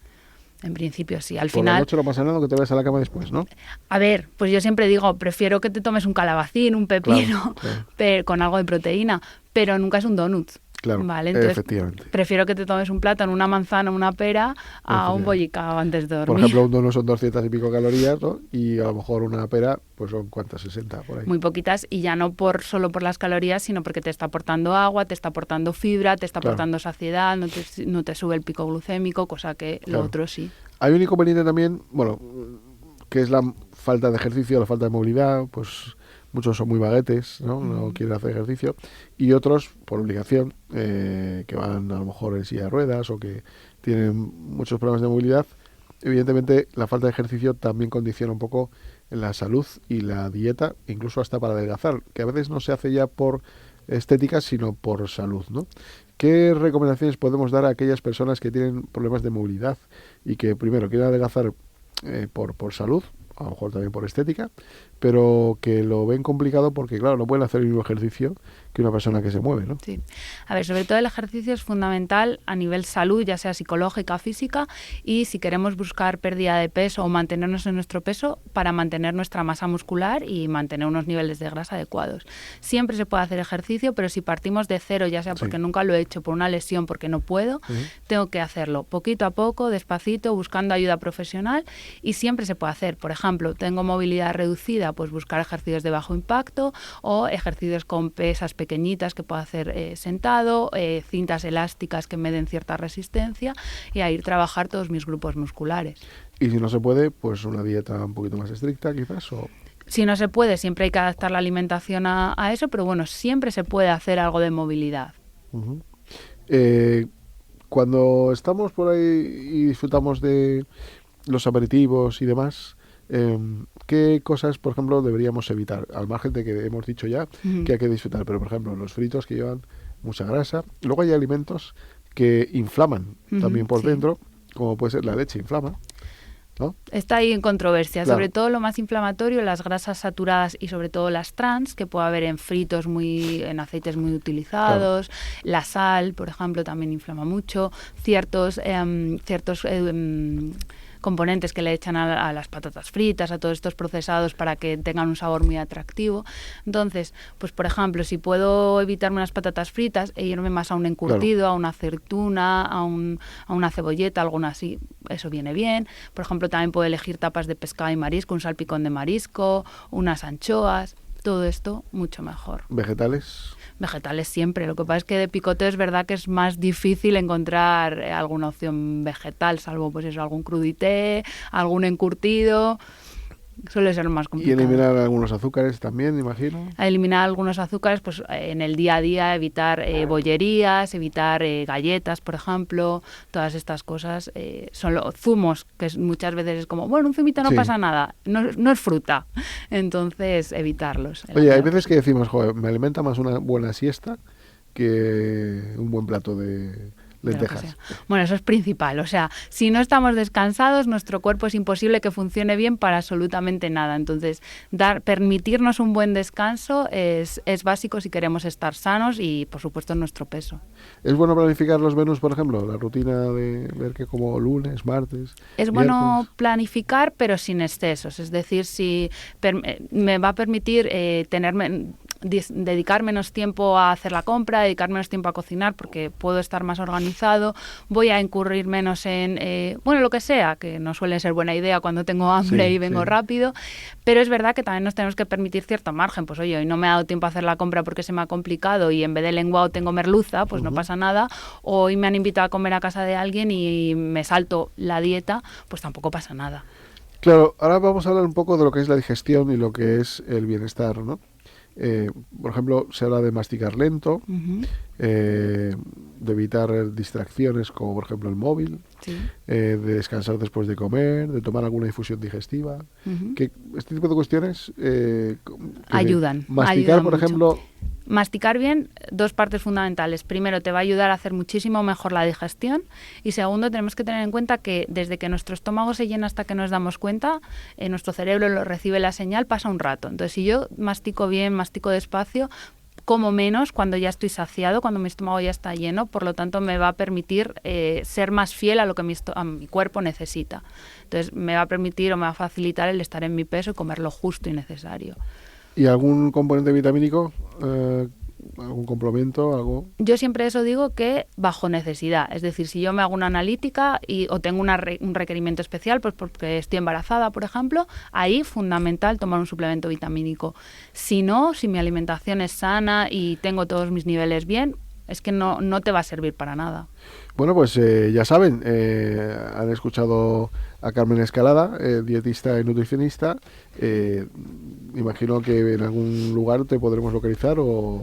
En principio sí. Al Por la final... noche no pasa nada, que te vayas a la cama después, ¿no? A ver, pues yo siempre digo, prefiero que te tomes un calabacín, un pepino, Claro. pero con algo de proteína, pero nunca es un donut. Claro, Vale, entonces efectivamente. prefiero que te tomes un plátano, una manzana, una pera a un Efectivamente. bollicao antes de dormir. Por ejemplo, un donut son 200 y pico calorías, ¿no? Y a lo mejor una pera, pues son ¿cuántas? 60 por ahí. Muy poquitas, y ya no solo por las calorías, sino porque te está aportando agua, te está aportando fibra, te está Claro. aportando saciedad, no te sube el pico glucémico, cosa que Claro. lo otro sí. Hay un inconveniente también, bueno, que es la falta de ejercicio, la falta de movilidad, pues muchos son muy vaguetes, ¿no? No quieren hacer ejercicio, y otros, por obligación, que van a lo mejor en silla de ruedas o que tienen muchos problemas de movilidad. Evidentemente, la falta de ejercicio también condiciona un poco la salud y la dieta, incluso hasta para adelgazar, que a veces no se hace ya por estética, sino por salud, ¿no? ¿Qué recomendaciones podemos dar a aquellas personas que tienen problemas de movilidad y que primero quieren adelgazar por salud, a lo mejor también por estética, pero que lo ven complicado porque, claro, no pueden hacer el mismo ejercicio que una persona que se mueve, ¿no? Sí. A ver, sobre todo el ejercicio es fundamental a nivel salud, ya sea psicológica o física, y si queremos buscar pérdida de peso o mantenernos en nuestro peso, para mantener nuestra masa muscular y mantener unos niveles de grasa adecuados. Siempre se puede hacer ejercicio, pero si partimos de cero, ya sea porque nunca lo he hecho, por una lesión, porque no puedo, tengo que hacerlo poquito a poco, despacito, buscando ayuda profesional, y siempre se puede hacer. Por ejemplo, tengo movilidad reducida, pues buscar ejercicios de bajo impacto o ejercicios con pesas pequeñitas que pueda hacer sentado, cintas elásticas que me den cierta resistencia, y a ir trabajar todos mis grupos musculares. Y si no se puede, pues una dieta un poquito más estricta quizás, o... Si no se puede, siempre hay que adaptar la alimentación a eso, pero bueno, siempre se puede hacer algo de movilidad. Cuando estamos por ahí y disfrutamos de los aperitivos y demás, ¿qué cosas, por ejemplo, deberíamos evitar? Al margen de que hemos dicho ya que hay que disfrutar, pero por ejemplo, los fritos que llevan mucha grasa. Luego hay alimentos que inflaman también por dentro, como puede ser la leche inflama, ¿no? Está ahí en controversia, Claro. sobre todo lo más inflamatorio, las grasas saturadas y sobre todo las trans, que puede haber en fritos en aceites muy utilizados, la sal, por ejemplo, también inflama mucho, ciertos componentes que le echan a las patatas fritas, a todos estos procesados para que tengan un sabor muy atractivo. Entonces, pues por ejemplo, si puedo evitarme unas patatas fritas e irme más a un encurtido, a una aceituna, a una cebolleta, algo así, eso viene bien. Por ejemplo, también puedo elegir tapas de pescado y marisco, un salpicón de marisco, unas anchoas, todo esto mucho mejor. ¿Vegetales? Vegetales siempre, lo que pasa es que de picoteo es verdad que es más difícil encontrar alguna opción vegetal, salvo pues eso, algún crudité, algún encurtido. Suele ser más complicado. Y eliminar algunos azúcares también, imagino. Eliminar algunos azúcares, pues en el día a día, evitar bollerías, evitar galletas, por ejemplo, todas estas cosas. Son los zumos, que muchas veces es como, bueno, un zumito no pasa nada, no es fruta. Entonces, evitarlos. Oye, hay veces que decimos, joder, me alimenta más una buena siesta que un buen plato de lentejas. Bueno, eso es principal. O sea, si no estamos descansados, nuestro cuerpo es imposible que funcione bien para absolutamente nada. Entonces, permitirnos un buen descanso es básico si queremos estar sanos y, por supuesto, nuestro peso. ¿Es bueno planificar los menús, por ejemplo? La rutina de ver que como lunes, martes, es bueno planificar, pero sin excesos. Es decir, si me va a permitir dedicar menos tiempo a hacer la compra, dedicar menos tiempo a cocinar, porque puedo estar más organizado, voy a incurrir menos en, lo que sea, que no suele ser buena idea cuando tengo hambre y vengo rápido, pero es verdad que también nos tenemos que permitir cierto margen. Pues oye, hoy no me ha dado tiempo a hacer la compra porque se me ha complicado y en vez de lenguado tengo merluza, pues no pasa nada. Hoy me han invitado a comer a casa de alguien y me salto la dieta, pues tampoco pasa nada. Claro, ahora vamos a hablar un poco de lo que es la digestión y lo que es el bienestar, ¿no? Por ejemplo, se habla de masticar lento, de evitar distracciones como por ejemplo el móvil, de descansar después de comer, de tomar alguna infusión digestiva. Que este tipo de cuestiones ayudan. Masticar, por ejemplo... Masticar bien, dos partes fundamentales. Primero, te va a ayudar a hacer muchísimo mejor la digestión y segundo, tenemos que tener en cuenta que desde que nuestro estómago se llena hasta que nos damos cuenta, nuestro cerebro lo recibe la señal, pasa un rato. Entonces, si yo mastico bien, mastico despacio, como menos cuando ya estoy saciado, cuando mi estómago ya está lleno, por lo tanto me va a permitir ser más fiel a lo que mi cuerpo necesita. Entonces, me va a permitir o me va a facilitar el estar en mi peso y comer lo justo y necesario. ¿Y algún componente vitamínico? ¿Algún complemento? ¿Algo? Yo siempre eso digo que bajo necesidad. Es decir, si yo me hago una analítica o tengo un requerimiento especial, pues porque estoy embarazada, por ejemplo, ahí fundamental tomar un suplemento vitamínico. Si no, si mi alimentación es sana y tengo todos mis niveles bien, es que no te va a servir para nada. Bueno, pues ya saben, han escuchado a Carmen Escalada, dietista y nutricionista. Imagino que en algún lugar te podremos localizar o...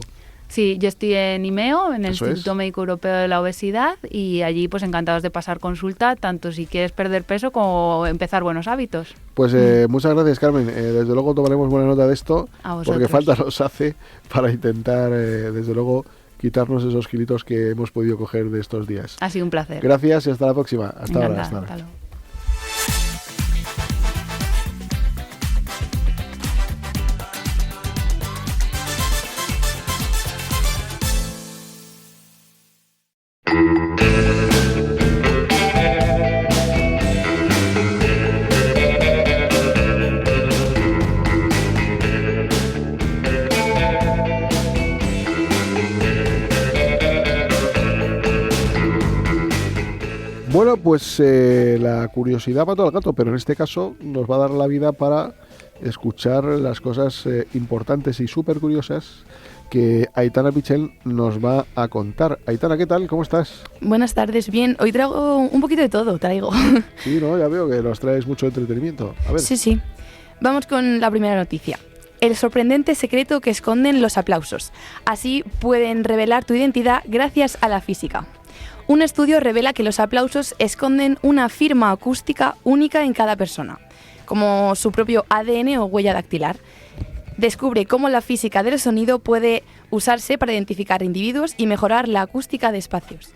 Sí, yo estoy en IMEO, en el Instituto Médico Europeo de la Obesidad, y allí pues encantados de pasar consulta, tanto si quieres perder peso como empezar buenos hábitos. Pues muchas gracias, Carmen. Desde luego tomaremos buena nota de esto, porque falta nos hace para intentar, desde luego, quitarnos esos kilitos que hemos podido coger de estos días. Ha sido un placer. Gracias y hasta la próxima. Hasta ahora. Hasta luego. Bueno, pues la curiosidad mató al gato, pero en este caso nos va a dar la vida para escuchar las cosas importantes y súper curiosas que Aitana Pichel nos va a contar. Aitana, ¿qué tal? ¿Cómo estás? Buenas tardes, bien. Hoy traigo un poquito de todo, Sí, no, ya veo que nos traes mucho entretenimiento. A ver. Sí. Vamos con la primera noticia. El sorprendente secreto que esconden los aplausos. Así pueden revelar tu identidad gracias a la física. Un estudio revela que los aplausos esconden una firma acústica única en cada persona, como su propio ADN o huella dactilar. Descubre cómo la física del sonido puede usarse para identificar individuos y mejorar la acústica de espacios.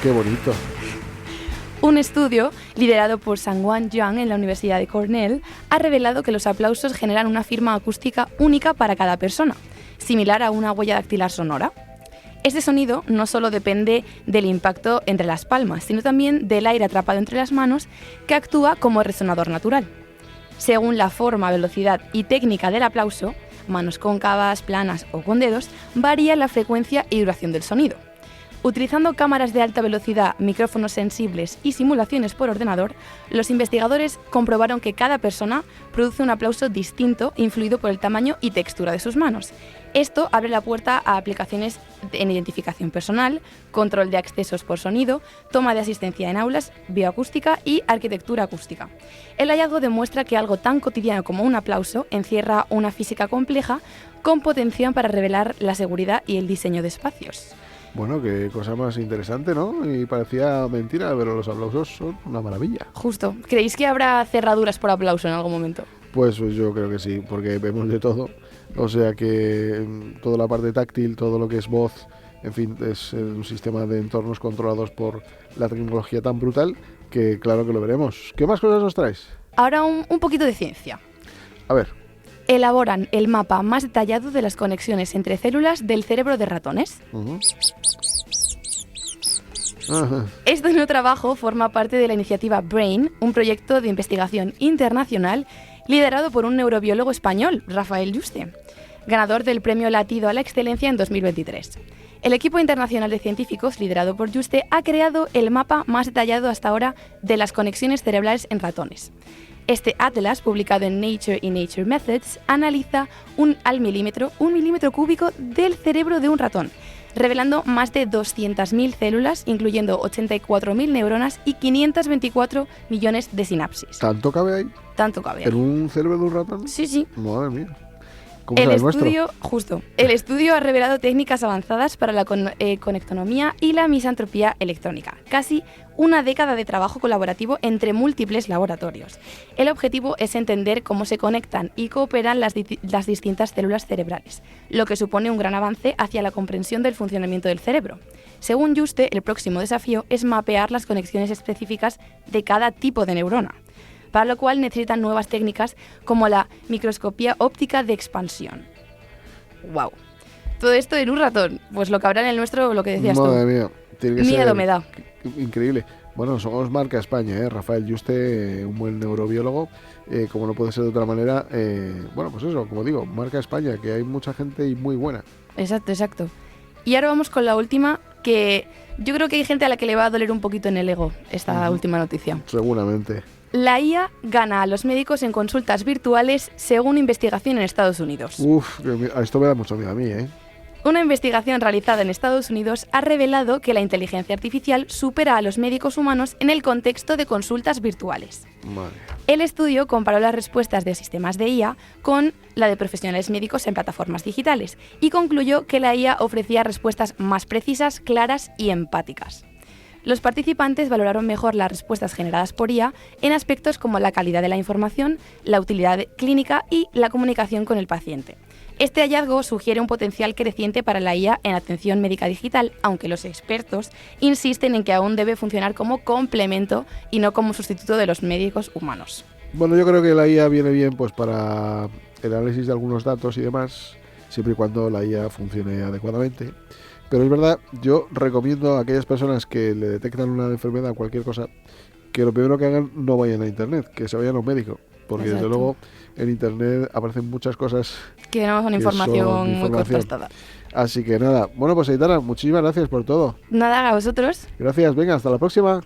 ¡Qué bonito! Un estudio, liderado por Sang-Wan Yang en la Universidad de Cornell, ha revelado que los aplausos generan una firma acústica única para cada persona, similar a una huella dactilar sonora. Este sonido no solo depende del impacto entre las palmas, sino también del aire atrapado entre las manos, que actúa como resonador natural. Según la forma, velocidad y técnica del aplauso, manos cóncavas, planas o con dedos, varía la frecuencia y duración del sonido. Utilizando cámaras de alta velocidad, micrófonos sensibles y simulaciones por ordenador, los investigadores comprobaron que cada persona produce un aplauso distinto influido por el tamaño y textura de sus manos. Esto abre la puerta a aplicaciones en identificación personal, control de accesos por sonido, toma de asistencia en aulas, bioacústica y arquitectura acústica. El hallazgo demuestra que algo tan cotidiano como un aplauso encierra una física compleja con potencial para revelar la seguridad y el diseño de espacios. Bueno, qué cosa más interesante, ¿no? Y parecía mentira, pero los aplausos son una maravilla. Justo. ¿Creéis que habrá cerraduras por aplauso en algún momento? Pues yo creo que sí, porque vemos de todo. O sea que toda la parte táctil, todo lo que es voz, en fin, es un sistema de entornos controlados por la tecnología tan brutal que claro que lo veremos. ¿Qué más cosas nos traes? Ahora un poquito de ciencia. A ver. Elaboran el mapa más detallado de las conexiones entre células del cerebro de ratones. Este nuevo trabajo forma parte de la iniciativa BRAIN, un proyecto de investigación internacional liderado por un neurobiólogo español, Rafael Yuste, ganador del Premio Latido a la Excelencia en 2023. El equipo internacional de científicos, liderado por Yuste, ha creado el mapa más detallado hasta ahora de las conexiones cerebrales en ratones. Este atlas, publicado en Nature y Nature Methods, analiza un milímetro cúbico del cerebro de un ratón, revelando más de 200.000 células, incluyendo 84.000 neuronas y 524 millones de sinapsis. ¿Tanto cabe ahí? Tanto cabe ahí. ¿En un cerebro de un ratón? Sí, sí. Madre mía. El estudio ha revelado técnicas avanzadas para la conectonomía y la misantropía electrónica, casi una década de trabajo colaborativo entre múltiples laboratorios. El objetivo es entender cómo se conectan y cooperan las distintas células cerebrales, lo que supone un gran avance hacia la comprensión del funcionamiento del cerebro. Según Yuste, el próximo desafío es mapear las conexiones específicas de cada tipo de neurona, para lo cual necesitan nuevas técnicas como la microscopía óptica de expansión. ¡Wow! Todo esto en un ratón. Pues lo que habrá en el nuestro, lo que decías tú. Madre mía. Tiene que Miedo ser me da. Increíble. Bueno, somos marca España, ¿eh? Rafael Yuste, un buen neurobiólogo, como no puede ser de otra manera. Bueno, pues eso, como digo, marca España, que hay mucha gente y muy buena. Exacto. Y ahora vamos con la última, que yo creo que hay gente a la que le va a doler un poquito en el ego esta última noticia. Seguramente. La IA gana a los médicos en consultas virtuales según investigación en Estados Unidos. Esto me da mucho miedo a mí, ¿eh? Una investigación realizada en Estados Unidos ha revelado que la inteligencia artificial supera a los médicos humanos en el contexto de consultas virtuales. Madre. El estudio comparó las respuestas de sistemas de IA con la de profesionales médicos en plataformas digitales y concluyó que la IA ofrecía respuestas más precisas, claras y empáticas. Los participantes valoraron mejor las respuestas generadas por IA en aspectos como la calidad de la información, la utilidad clínica y la comunicación con el paciente. Este hallazgo sugiere un potencial creciente para la IA en atención médica digital, aunque los expertos insisten en que aún debe funcionar como complemento y no como sustituto de los médicos humanos. Bueno, yo creo que la IA viene bien pues para el análisis de algunos datos y demás, siempre y cuando la IA funcione adecuadamente. Pero es verdad, yo recomiendo a aquellas personas que le detectan una enfermedad o cualquier cosa, que lo primero que hagan no vayan a internet, que se vayan a un médico. Porque desde luego en internet aparecen muchas cosas que no son información muy contrastada. Así que nada, bueno pues Aitana, muchísimas gracias por todo. Nada, a vosotros. Gracias, venga, hasta la próxima.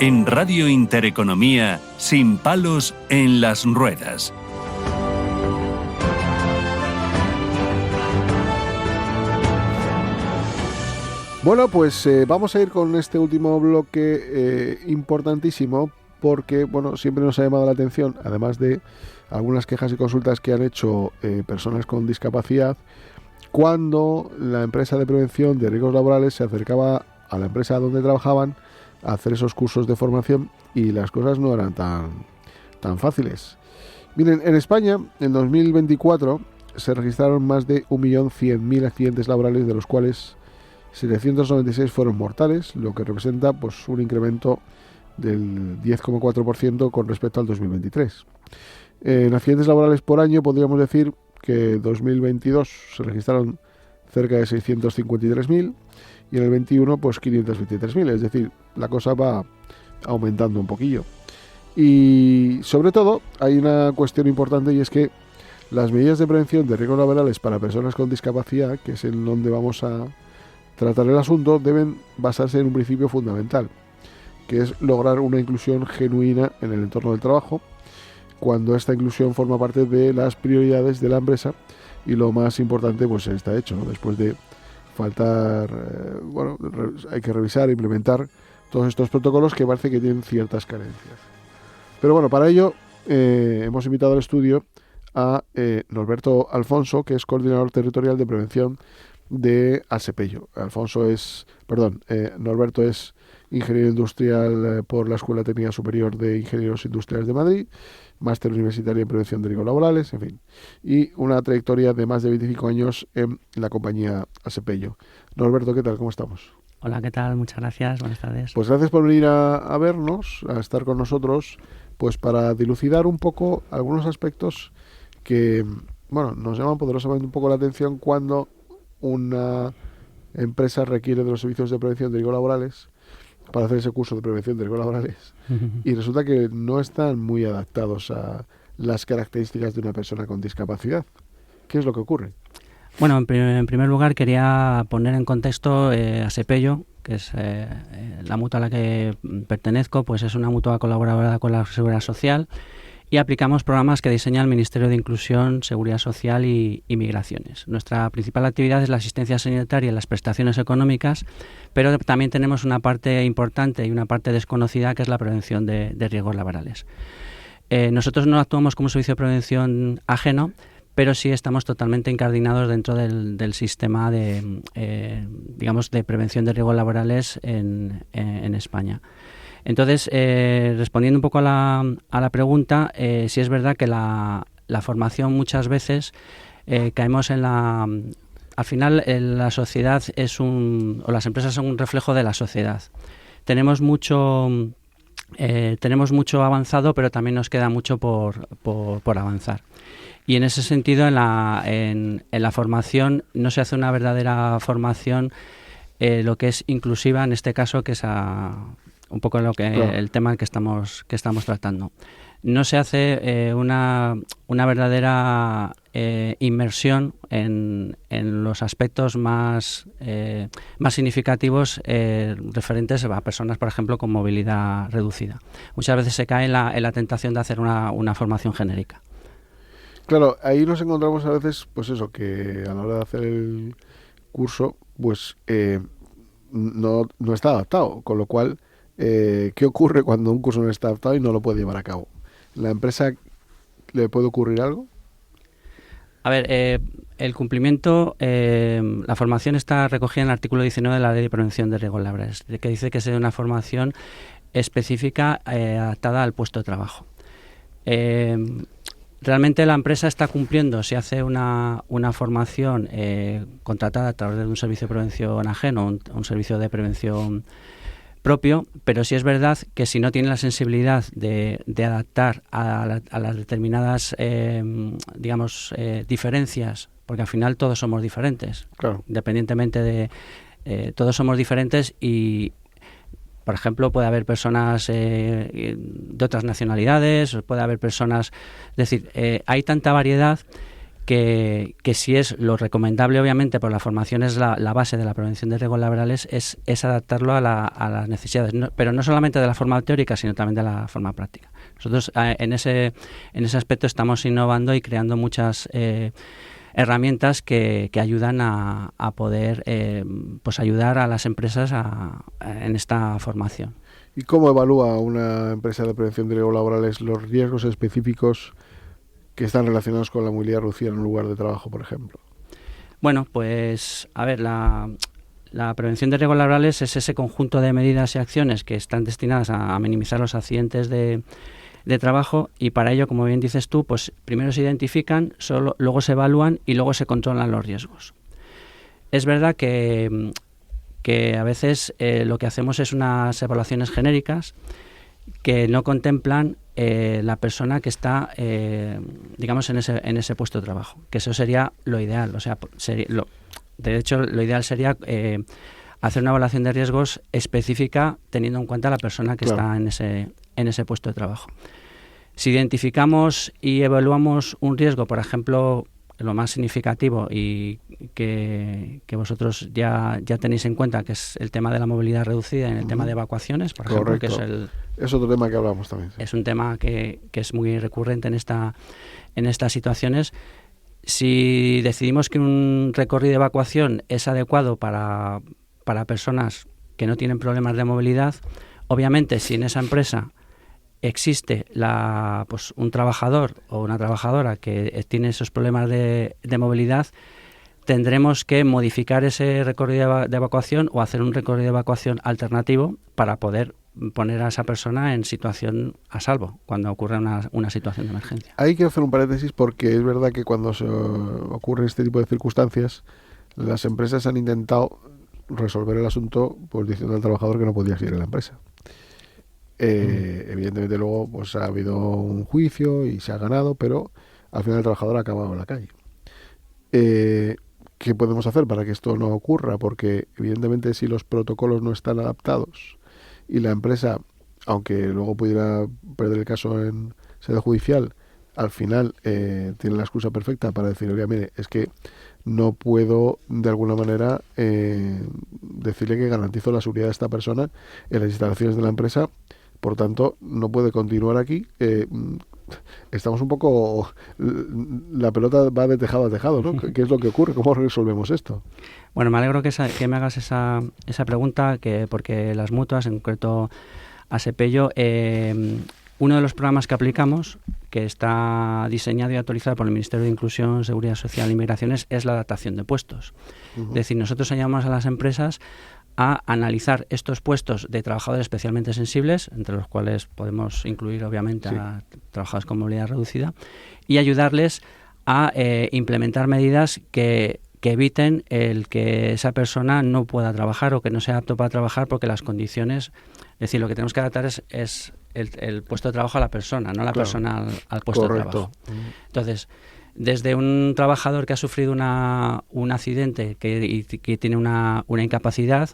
En Radio Intereconomía, Sin palos en las ruedas. Bueno, pues vamos a ir con este último bloque importantísimo porque, bueno, siempre nos ha llamado la atención, además de algunas quejas y consultas que han hecho personas con discapacidad, cuando la empresa de prevención de riesgos laborales se acercaba a la empresa donde trabajaban a hacer esos cursos de formación y las cosas no eran tan fáciles. Miren, en España, en 2024, se registraron más de 1.100.000 accidentes laborales, de los cuales 796 fueron mortales, lo que representa pues un incremento del 10,4% con respecto al 2023. En accidentes laborales por año podríamos decir que en 2022 se registraron cerca de 653.000 y en el 21 pues 523.000, es decir, la cosa va aumentando un poquillo. Y sobre todo hay una cuestión importante, y es que las medidas de prevención de riesgos laborales para personas con discapacidad, que es en donde vamos a tratar el asunto, deben basarse en un principio fundamental, que es lograr una inclusión genuina en el entorno del trabajo, cuando esta inclusión forma parte de las prioridades de la empresa y lo más importante pues está hecho, ¿no? Después de faltar, hay que revisar e implementar todos estos protocolos que parece que tienen ciertas carencias. Pero bueno, para ello hemos invitado al estudio a Norberto Alfonso, que es coordinador territorial de prevención de Asepello. Norberto es ingeniero industrial por la Escuela Técnica Superior de Ingenieros Industriales de Madrid, máster universitario en prevención de riesgos laborales, en fin, y una trayectoria de más de 25 años en la compañía Asepello. Norberto, ¿qué tal? ¿Cómo estamos? Hola, ¿qué tal? Muchas gracias, buenas tardes. Pues gracias por venir a vernos, a estar con nosotros, pues para dilucidar un poco algunos aspectos que, bueno, nos llaman poderosamente un poco la atención cuando una empresa requiere de los servicios de prevención de riesgos laborales para hacer ese curso de prevención de riesgos laborales y resulta que no están muy adaptados a las características de una persona con discapacidad. ¿Qué es lo que ocurre? Bueno, en primer lugar quería poner en contexto Asepello, que es la mutua a la que pertenezco, pues es una mutua colaboradora con la Seguridad Social y aplicamos programas que diseña el Ministerio de Inclusión, Seguridad Social y Migraciones. Nuestra principal actividad es la asistencia sanitaria y las prestaciones económicas, pero también tenemos una parte importante y una parte desconocida que es la prevención de riesgos laborales. Nosotros no actuamos como servicio de prevención ajeno, pero sí estamos totalmente incardinados dentro del sistema de prevención de riesgos laborales en España. Entonces, respondiendo un poco a la pregunta, sí es verdad que la formación muchas veces caemos en la... Al final, la sociedad o las empresas son un reflejo de la sociedad. Tenemos mucho avanzado, pero también nos queda mucho por avanzar. Y en ese sentido, en la formación no se hace una verdadera formación, lo que es inclusiva, en este caso, que es un poco el tema que estamos tratando. No se hace una verdadera inmersión en los aspectos más significativos referentes a personas, por ejemplo, con movilidad reducida. Muchas veces se cae en la tentación de hacer una formación genérica. Claro, ahí nos encontramos a veces, pues eso, que a la hora de hacer el curso, pues no está adaptado, con lo cual, ¿qué ocurre cuando un curso no está adaptado y no lo puede llevar a cabo? ¿La empresa le puede ocurrir algo? A ver, el cumplimiento, la formación está recogida en el artículo 19 de la Ley de Prevención de Riesgos Laborales, que dice que es una formación específica adaptada al puesto de trabajo. Realmente la empresa está cumpliendo si hace una formación contratada a través de un servicio de prevención ajeno, un servicio de prevención propio, pero sí es verdad que si no tiene la sensibilidad de adaptar a las determinadas diferencias, porque al final todos somos diferentes, claro, independientemente de todos somos diferentes y por ejemplo, puede haber personas de otras nacionalidades, puede haber personas... Es decir, hay tanta variedad que sí es lo recomendable, obviamente, por la formación es la base de la prevención de riesgos laborales, es adaptarlo a las necesidades, pero no solamente de la forma teórica, sino también de la forma práctica. Nosotros en ese aspecto estamos innovando y creando muchas... herramientas que ayudan a poder ayudar a las empresas en esta formación. ¿Y cómo evalúa una empresa de prevención de riesgos laborales los riesgos específicos que están relacionados con la movilidad reducida en un lugar de trabajo, por ejemplo? Bueno, pues a ver, la prevención de riesgos laborales es ese conjunto de medidas y acciones que están destinadas a minimizar los accidentes de de trabajo, y para ello, como bien dices tú, pues primero se identifican, luego se evalúan y luego se controlan los riesgos. Es verdad que a veces lo que hacemos es unas evaluaciones genéricas que no contemplan la persona que está, digamos, en ese puesto de trabajo, que eso sería lo ideal. O sea, de hecho, lo ideal sería hacer una evaluación de riesgos específica teniendo en cuenta a la persona que está en ese puesto de trabajo. Si identificamos y evaluamos un riesgo, por ejemplo, lo más significativo y que vosotros ya tenéis en cuenta, que es el tema de la movilidad reducida en el tema de evacuaciones, por ejemplo, que es otro tema que hablamos también. Es un tema que es muy recurrente en estas situaciones. Si decidimos que un recorrido de evacuación es adecuado para personas que no tienen problemas de movilidad, obviamente si en esa empresa existe un trabajador o una trabajadora que tiene esos problemas de movilidad, tendremos que modificar ese recorrido de evacuación o hacer un recorrido de evacuación alternativo para poder poner a esa persona en situación a salvo cuando ocurre una situación de emergencia. Hay que hacer un paréntesis porque es verdad que cuando se ocurren este tipo de circunstancias, las empresas han intentado resolver el asunto pues diciendo al trabajador que no podía seguir en la empresa. Evidentemente luego pues ha habido un juicio y se ha ganado, pero al final el trabajador ha acabado en la calle. ¿Qué podemos hacer para que esto no ocurra? Porque evidentemente si los protocolos no están adaptados y la empresa, aunque luego pudiera perder el caso en sede judicial, al final tiene la excusa perfecta para decir, oye, mire, es que no puedo de alguna manera decirle que garantizo la seguridad de esta persona en las instalaciones de la empresa, por tanto no puede continuar aquí. Estamos un poco, la pelota va de tejado a tejado, ¿no? ¿Qué es lo que ocurre? ¿Cómo resolvemos esto? Bueno, me alegro que me hagas esa pregunta, porque las mutuas, en concreto ASEPELLO, uno de los programas que aplicamos, que está diseñado y actualizado por el Ministerio de Inclusión, Seguridad Social e Inmigraciones, es la adaptación de puestos. Es decir, nosotros ayudamos a las empresas a analizar estos puestos de trabajadores especialmente sensibles, entre los cuales podemos incluir obviamente a trabajadores con movilidad reducida, y ayudarles a implementar medidas que eviten el que esa persona no pueda trabajar o que no sea apto para trabajar porque las condiciones, es decir, lo que tenemos que adaptar es el puesto de trabajo a la persona, no la persona al puesto de trabajo. Entonces, desde un trabajador que ha sufrido un accidente que tiene una incapacidad,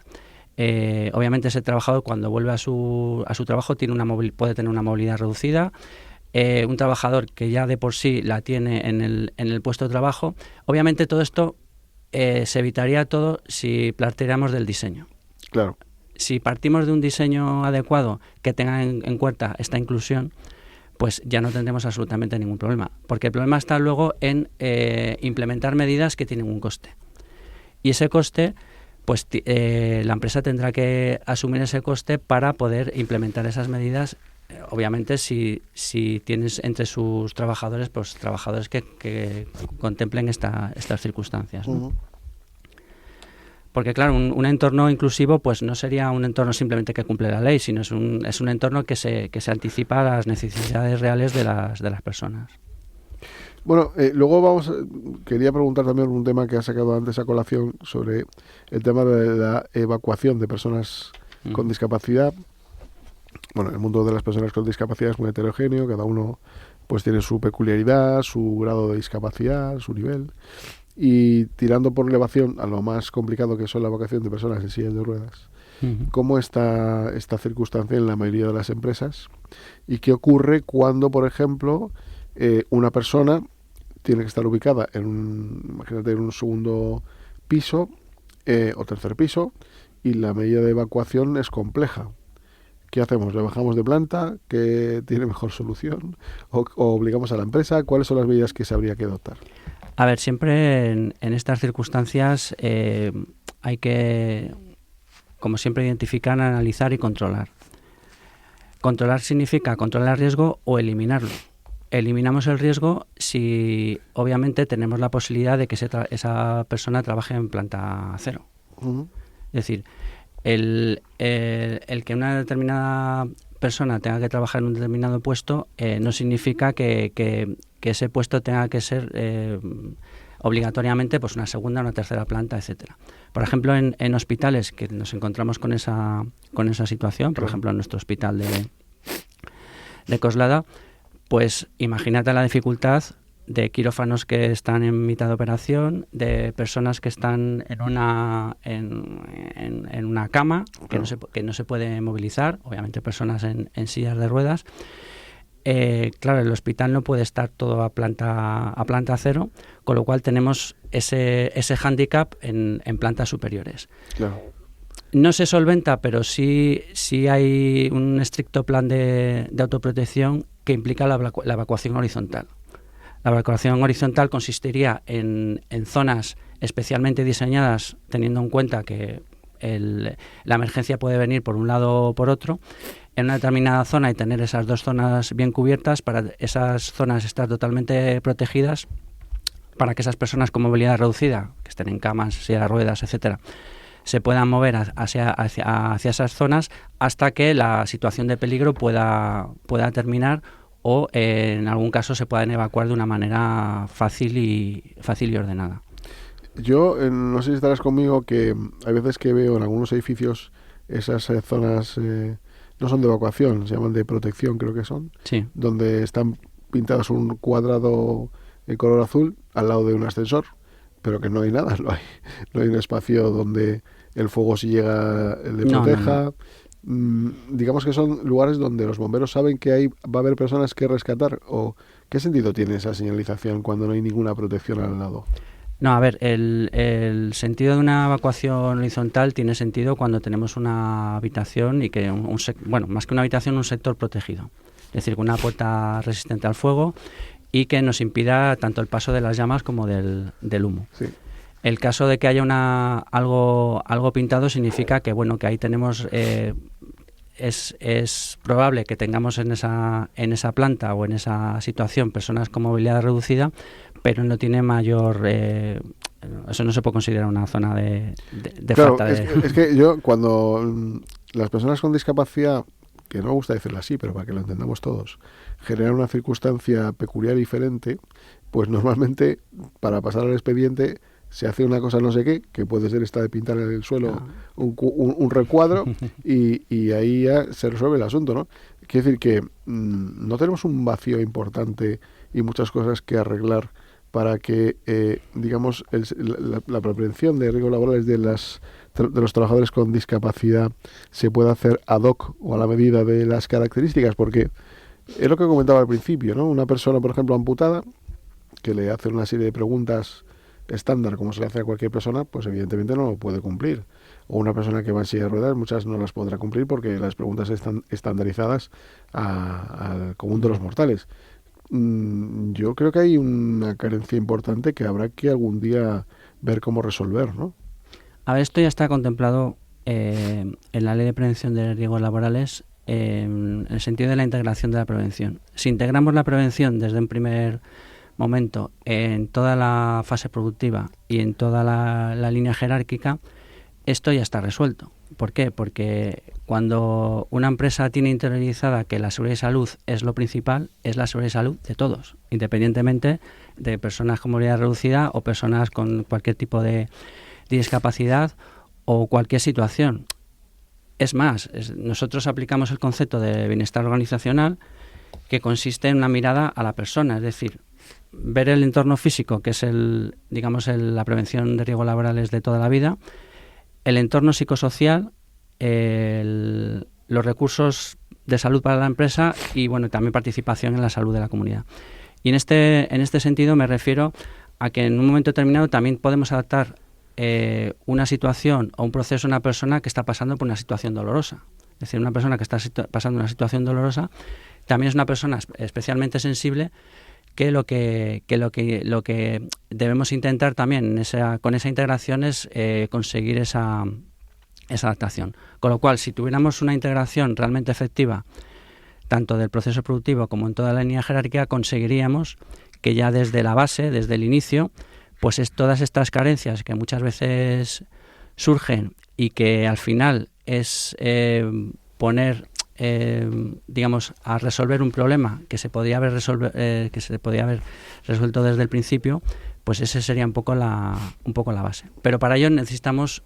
obviamente ese trabajador cuando vuelve a su trabajo puede tener una movilidad reducida. Un trabajador que ya de por sí la tiene en el puesto de trabajo, obviamente todo esto se evitaría todo si partiéramos del diseño. Claro. Si partimos de un diseño adecuado que tenga en cuenta esta inclusión, pues ya no tendremos absolutamente ningún problema. Porque el problema está luego en implementar medidas que tienen un coste. Y ese coste, pues la empresa tendrá que asumir ese coste para poder implementar esas medidas. Obviamente, si tienes entre sus trabajadores, pues trabajadores que contemplen estas circunstancias, ¿no? Porque claro, un entorno inclusivo pues no sería un entorno simplemente que cumple la ley, sino es un entorno que se anticipa a las necesidades reales de las personas. Bueno, luego quería preguntar también un tema que ha sacado antes a colación sobre el tema de la evacuación de personas con discapacidad. Bueno, el mundo de las personas con discapacidad es muy heterogéneo, cada uno pues tiene su peculiaridad, su grado de discapacidad, su nivel. Y tirando por elevación a lo más complicado que son la evacuación de personas en sillas de ruedas, ¿cómo está esta circunstancia en la mayoría de las empresas? ¿Y qué ocurre cuando, por ejemplo, una persona tiene que estar ubicada imagínate, en un segundo piso o tercer piso y la medida de evacuación es compleja? ¿Qué hacemos? ¿Le bajamos de planta? ¿Qué tiene mejor solución? ¿O obligamos a la empresa? ¿Cuáles son las medidas que se habría que adoptar? A ver, siempre en estas circunstancias hay que, como siempre, identificar, analizar y controlar. Controlar significa controlar el riesgo o eliminarlo. Eliminamos el riesgo si, obviamente, tenemos la posibilidad de que esa persona trabaje en planta cero. Es decir, el que una determinada persona tenga que trabajar en un determinado puesto, no significa que ese puesto tenga que ser obligatoriamente pues una segunda, una tercera planta, etcétera. Por ejemplo, en hospitales que nos encontramos con esa situación, por ejemplo, en nuestro hospital de Coslada, pues imagínate la dificultad de quirófanos que están en mitad de operación, de personas que están en una cama que no se puede movilizar, obviamente personas en sillas de ruedas. Claro, el hospital no puede estar todo a planta cero, con lo cual tenemos ese hándicap en plantas superiores. Claro. No se solventa, pero sí hay un estricto plan de autoprotección que implica la evacuación horizontal. La evacuación horizontal consistiría en zonas especialmente diseñadas, teniendo en cuenta que la emergencia puede venir por un lado o por otro, en una determinada zona y tener esas dos zonas bien cubiertas, para esas zonas estar totalmente protegidas, para que esas personas con movilidad reducida, que estén en camas, silla de ruedas, etcétera, se puedan mover hacia esas zonas hasta que la situación de peligro pueda terminar, o en algún caso se puedan evacuar de una manera fácil y ordenada. Yo no sé si estarás conmigo que hay veces que veo en algunos edificios esas zonas, no son de evacuación, se llaman de protección, creo que son, sí, donde están pintados un cuadrado en color azul al lado de un ascensor, pero que no hay nada, no hay un espacio donde el fuego, si llega, le proteja. No. Digamos que son lugares donde los bomberos saben que va a haber personas que rescatar. ¿O qué sentido tiene esa señalización cuando no hay ninguna protección al lado? No, a ver, el sentido de una evacuación horizontal tiene sentido cuando tenemos una habitación y que más que una habitación, un sector protegido. Es decir, con una puerta resistente al fuego y que nos impida tanto el paso de las llamas como del humo. Sí. El caso de que haya algo pintado significa que que ahí tenemos es probable que tengamos en esa planta o en esa situación personas con movilidad reducida, pero no tiene mayor eso no se puede considerar una zona de claro, falta de... Es que yo, cuando las personas con discapacidad, que no me gusta decirlo así, pero para que lo entendamos todos, generan una circunstancia peculiar y diferente, pues normalmente para pasar al expediente se hace una cosa no sé qué, que puede ser esta de pintar en el suelo un recuadro y ahí ya se resuelve el asunto, ¿no? Quiere decir que no tenemos un vacío importante y muchas cosas que arreglar para que, digamos, la prevención de riesgos laborales de los trabajadores con discapacidad se pueda hacer ad hoc o a la medida de las características, porque es lo que comentaba al principio, ¿no? Una persona, por ejemplo, amputada, que le hace una serie de preguntas estándar como se le hace a cualquier persona, pues evidentemente no lo puede cumplir. O una persona que va en silla de ruedas, muchas no las podrá cumplir porque las preguntas están estandarizadas al común de los mortales. Yo creo que hay una carencia importante que habrá que algún día ver cómo resolver, ¿no? A ver, esto ya está contemplado en la Ley de Prevención de Riesgos Laborales, en el sentido de la integración de la prevención. Si integramos la prevención desde un primer momento en toda la fase productiva y en toda la línea jerárquica, esto ya está resuelto. ¿Por qué? Porque cuando una empresa tiene interiorizada que la seguridad y salud es lo principal, es la seguridad y salud de todos, independientemente de personas con movilidad reducida o personas con cualquier tipo de discapacidad o cualquier situación. Es más, nosotros aplicamos el concepto de bienestar organizacional, que consiste en una mirada a la persona, es decir, ver el entorno físico, que es la prevención de riesgos laborales de toda la vida, el entorno psicosocial, los recursos de salud para la empresa y también participación en la salud de la comunidad. Y en este sentido me refiero a que en un momento determinado también podemos adaptar una situación o un proceso a una persona que está pasando por una situación dolorosa. Es decir, una persona que está pasando una situación dolorosa también es una persona especialmente sensible, que lo que debemos intentar también con esa integración es conseguir esa adaptación. Con lo cual, si tuviéramos una integración realmente efectiva, tanto del proceso productivo como en toda la línea jerárquica, conseguiríamos que ya desde la base, desde el inicio, pues todas estas carencias que muchas veces surgen y que al final es poner digamos, a resolver un problema que se podría haber resuelto desde el principio, pues ese sería un poco la base. Pero para ello necesitamos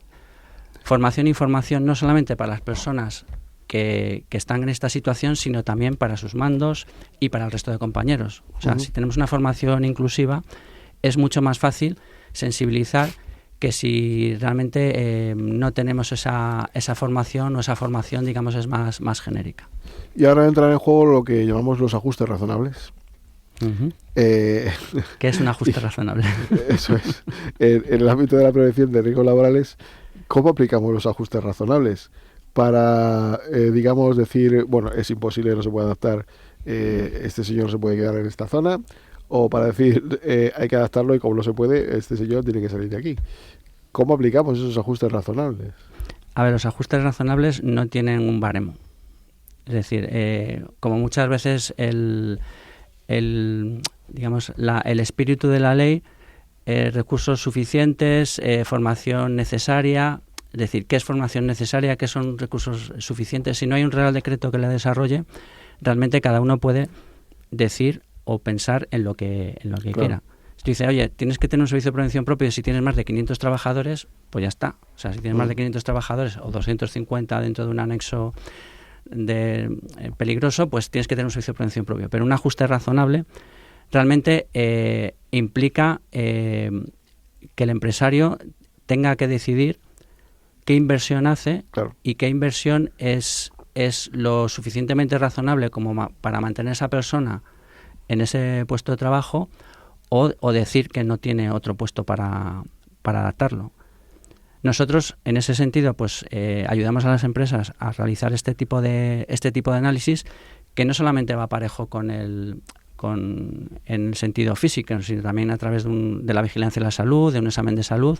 formación e información no solamente para las personas que están en esta situación, sino también para sus mandos y para el resto de compañeros. O sea, si tenemos una formación inclusiva, es mucho más fácil sensibilizar que si realmente no tenemos esa formación, o esa formación, digamos, es más genérica. Y ahora entra en juego lo que llamamos los ajustes razonables. ¿Qué es un ajuste razonable? Eso es. En el ámbito de la prevención de riesgos laborales, ¿cómo aplicamos los ajustes razonables? Para, digamos, decir, bueno, es imposible, no se puede adaptar, este señor no se puede quedar en esta zona, o para decir, hay que adaptarlo y como no se puede, este señor tiene que salir de aquí. ¿Cómo aplicamos esos ajustes razonables? A ver, los ajustes razonables no tienen un baremo. Es decir, como muchas veces el espíritu de la ley, recursos suficientes, formación necesaria. Es decir, ¿qué es formación necesaria? ¿Qué son recursos suficientes? Si no hay un Real Decreto que la desarrolle, realmente cada uno puede decir o pensar en lo que quiera. Si tú dices, oye, tienes que tener un servicio de prevención propio y si tienes más de 500 trabajadores, pues ya está. O sea, si tienes más de 500 trabajadores o 250 dentro de un anexo peligroso, pues tienes que tener un servicio de prevención propio. Pero un ajuste razonable realmente implica que el empresario tenga que decidir qué inversión hace y qué inversión es lo suficientemente razonable como para mantener a esa persona en ese puesto de trabajo o decir que no tiene otro puesto para adaptarlo. Nosotros, en ese sentido, pues ayudamos a las empresas a realizar este tipo de análisis, que no solamente va parejo en el sentido físico, sino también a través de la vigilancia de la salud, de un examen de salud.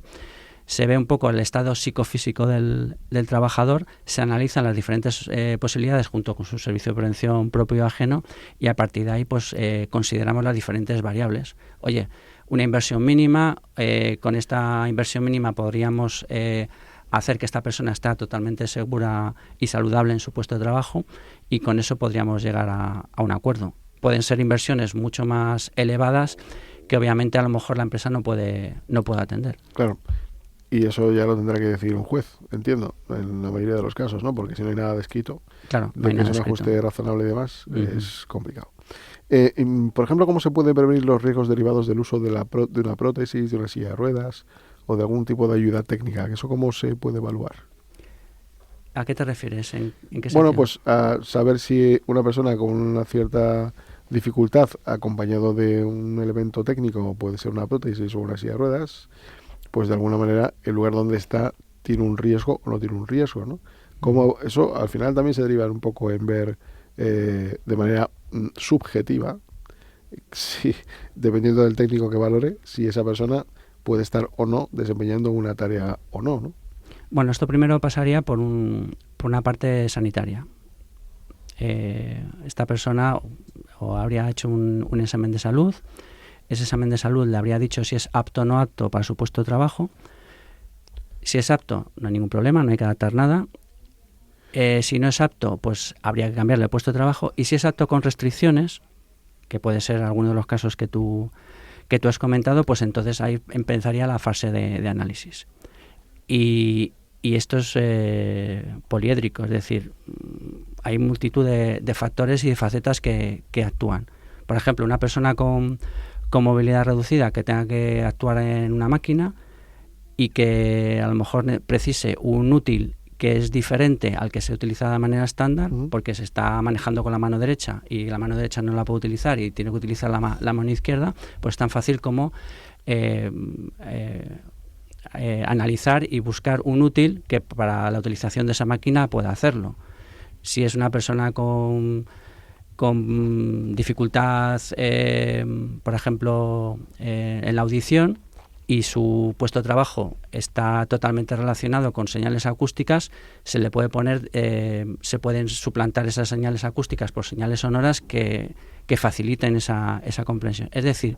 Se ve un poco el estado psicofísico del trabajador, se analizan las diferentes posibilidades junto con su servicio de prevención propio o ajeno y a partir de ahí pues consideramos las diferentes variables. Oye, una inversión mínima, con esta inversión mínima podríamos hacer que esta persona esté totalmente segura y saludable en su puesto de trabajo y con eso podríamos llegar a un acuerdo. Pueden ser inversiones mucho más elevadas que obviamente a lo mejor la empresa no puede atender. Claro. Y eso ya lo tendrá que decidir un juez, entiendo, en la mayoría de los casos, ¿no? Porque si no hay nada descrito, claro, de que es un ajuste razonable y demás, es complicado. Por ejemplo, ¿cómo se pueden prevenir los riesgos derivados del uso de una prótesis, de una silla de ruedas o de algún tipo de ayuda técnica? ¿Eso cómo se puede evaluar? ¿A qué te refieres? ¿En qué sentido? Bueno, pues a saber si una persona con una cierta dificultad, acompañado de un elemento técnico, puede ser una prótesis o una silla de ruedas, pues de alguna manera el lugar donde está tiene un riesgo o no tiene un riesgo, ¿no? Como eso al final también se deriva un poco en ver de manera subjetiva, si, dependiendo del técnico que valore, si esa persona puede estar o no desempeñando una tarea o no, ¿no? Bueno, esto primero pasaría por una parte sanitaria. Esta persona o habría hecho un examen de salud. Ese examen de salud le habría dicho si es apto o no apto para su puesto de trabajo. Si es apto, no hay ningún problema, no hay que adaptar nada. Si no es apto, pues habría que cambiarle el puesto de trabajo. Y si es apto con restricciones, que puede ser alguno de los casos que tú has comentado, pues entonces ahí empezaría la fase de análisis. Y esto es poliédrico, es decir, hay multitud de factores y de facetas que actúan. Por ejemplo, una persona con movilidad reducida que tenga que actuar en una máquina y que a lo mejor precise un útil que es diferente al que se utiliza de manera estándar, porque se está manejando con la mano derecha y la mano derecha no la puede utilizar y tiene que utilizar la mano izquierda, pues es tan fácil como analizar y buscar un útil que para la utilización de esa máquina pueda hacerlo. Si es una persona con dificultad, por ejemplo, en la audición y su puesto de trabajo está totalmente relacionado con señales acústicas, se le puede poner, se pueden suplantar esas señales acústicas por señales sonoras que faciliten esa comprensión. Es decir,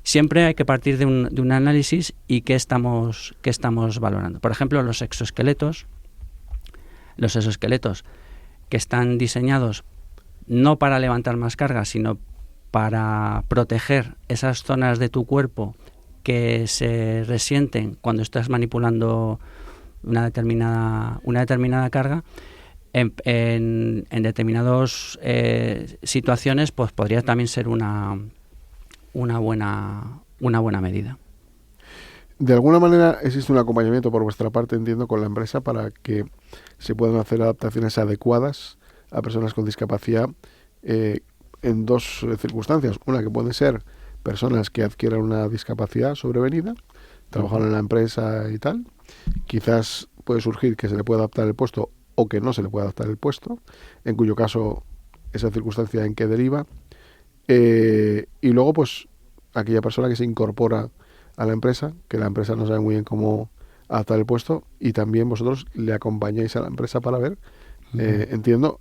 siempre hay que partir de un análisis y qué estamos valorando. Por ejemplo, los exoesqueletos que están diseñados no para levantar más cargas, sino para proteger esas zonas de tu cuerpo que se resienten cuando estás manipulando una determinada carga. En determinadas situaciones, pues podría también ser una buena medida. De alguna manera existe un acompañamiento por vuestra parte, entiendo, con la empresa para que se puedan hacer adaptaciones adecuadas a personas con discapacidad en dos circunstancias. Una, que pueden ser personas que adquieran una discapacidad sobrevenida, trabajan en la empresa y tal. Quizás puede surgir que se le pueda adaptar el puesto o que no se le pueda adaptar el puesto, en cuyo caso esa circunstancia en qué deriva. Y luego, pues, aquella persona que se incorpora a la empresa, que la empresa no sabe muy bien cómo adaptar el puesto, y también vosotros le acompañáis a la empresa para ver, entiendo,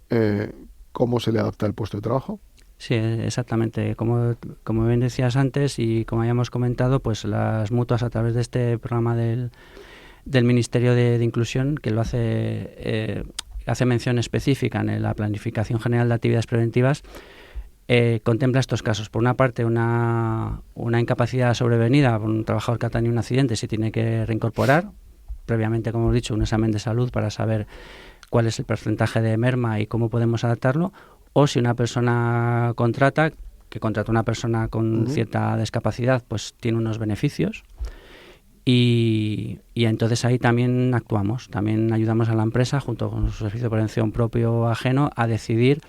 cómo se le adapta el puesto de trabajo. Sí, exactamente. Como bien decías antes y como habíamos comentado, pues las mutuas, a través de este programa del Ministerio de Inclusión, que lo hace mención específica en la Planificación General de Actividades Preventivas, contempla estos casos. Por una parte, una incapacidad sobrevenida por un trabajador que ha tenido un accidente, se tiene que reincorporar. Previamente, como hemos dicho, un examen de salud para saber cuál es el porcentaje de merma y cómo podemos adaptarlo. O si una persona contrata una persona con cierta discapacidad, pues tiene unos beneficios. Y entonces ahí también actuamos, también ayudamos a la empresa, junto con su servicio de prevención propio o ajeno, a decidir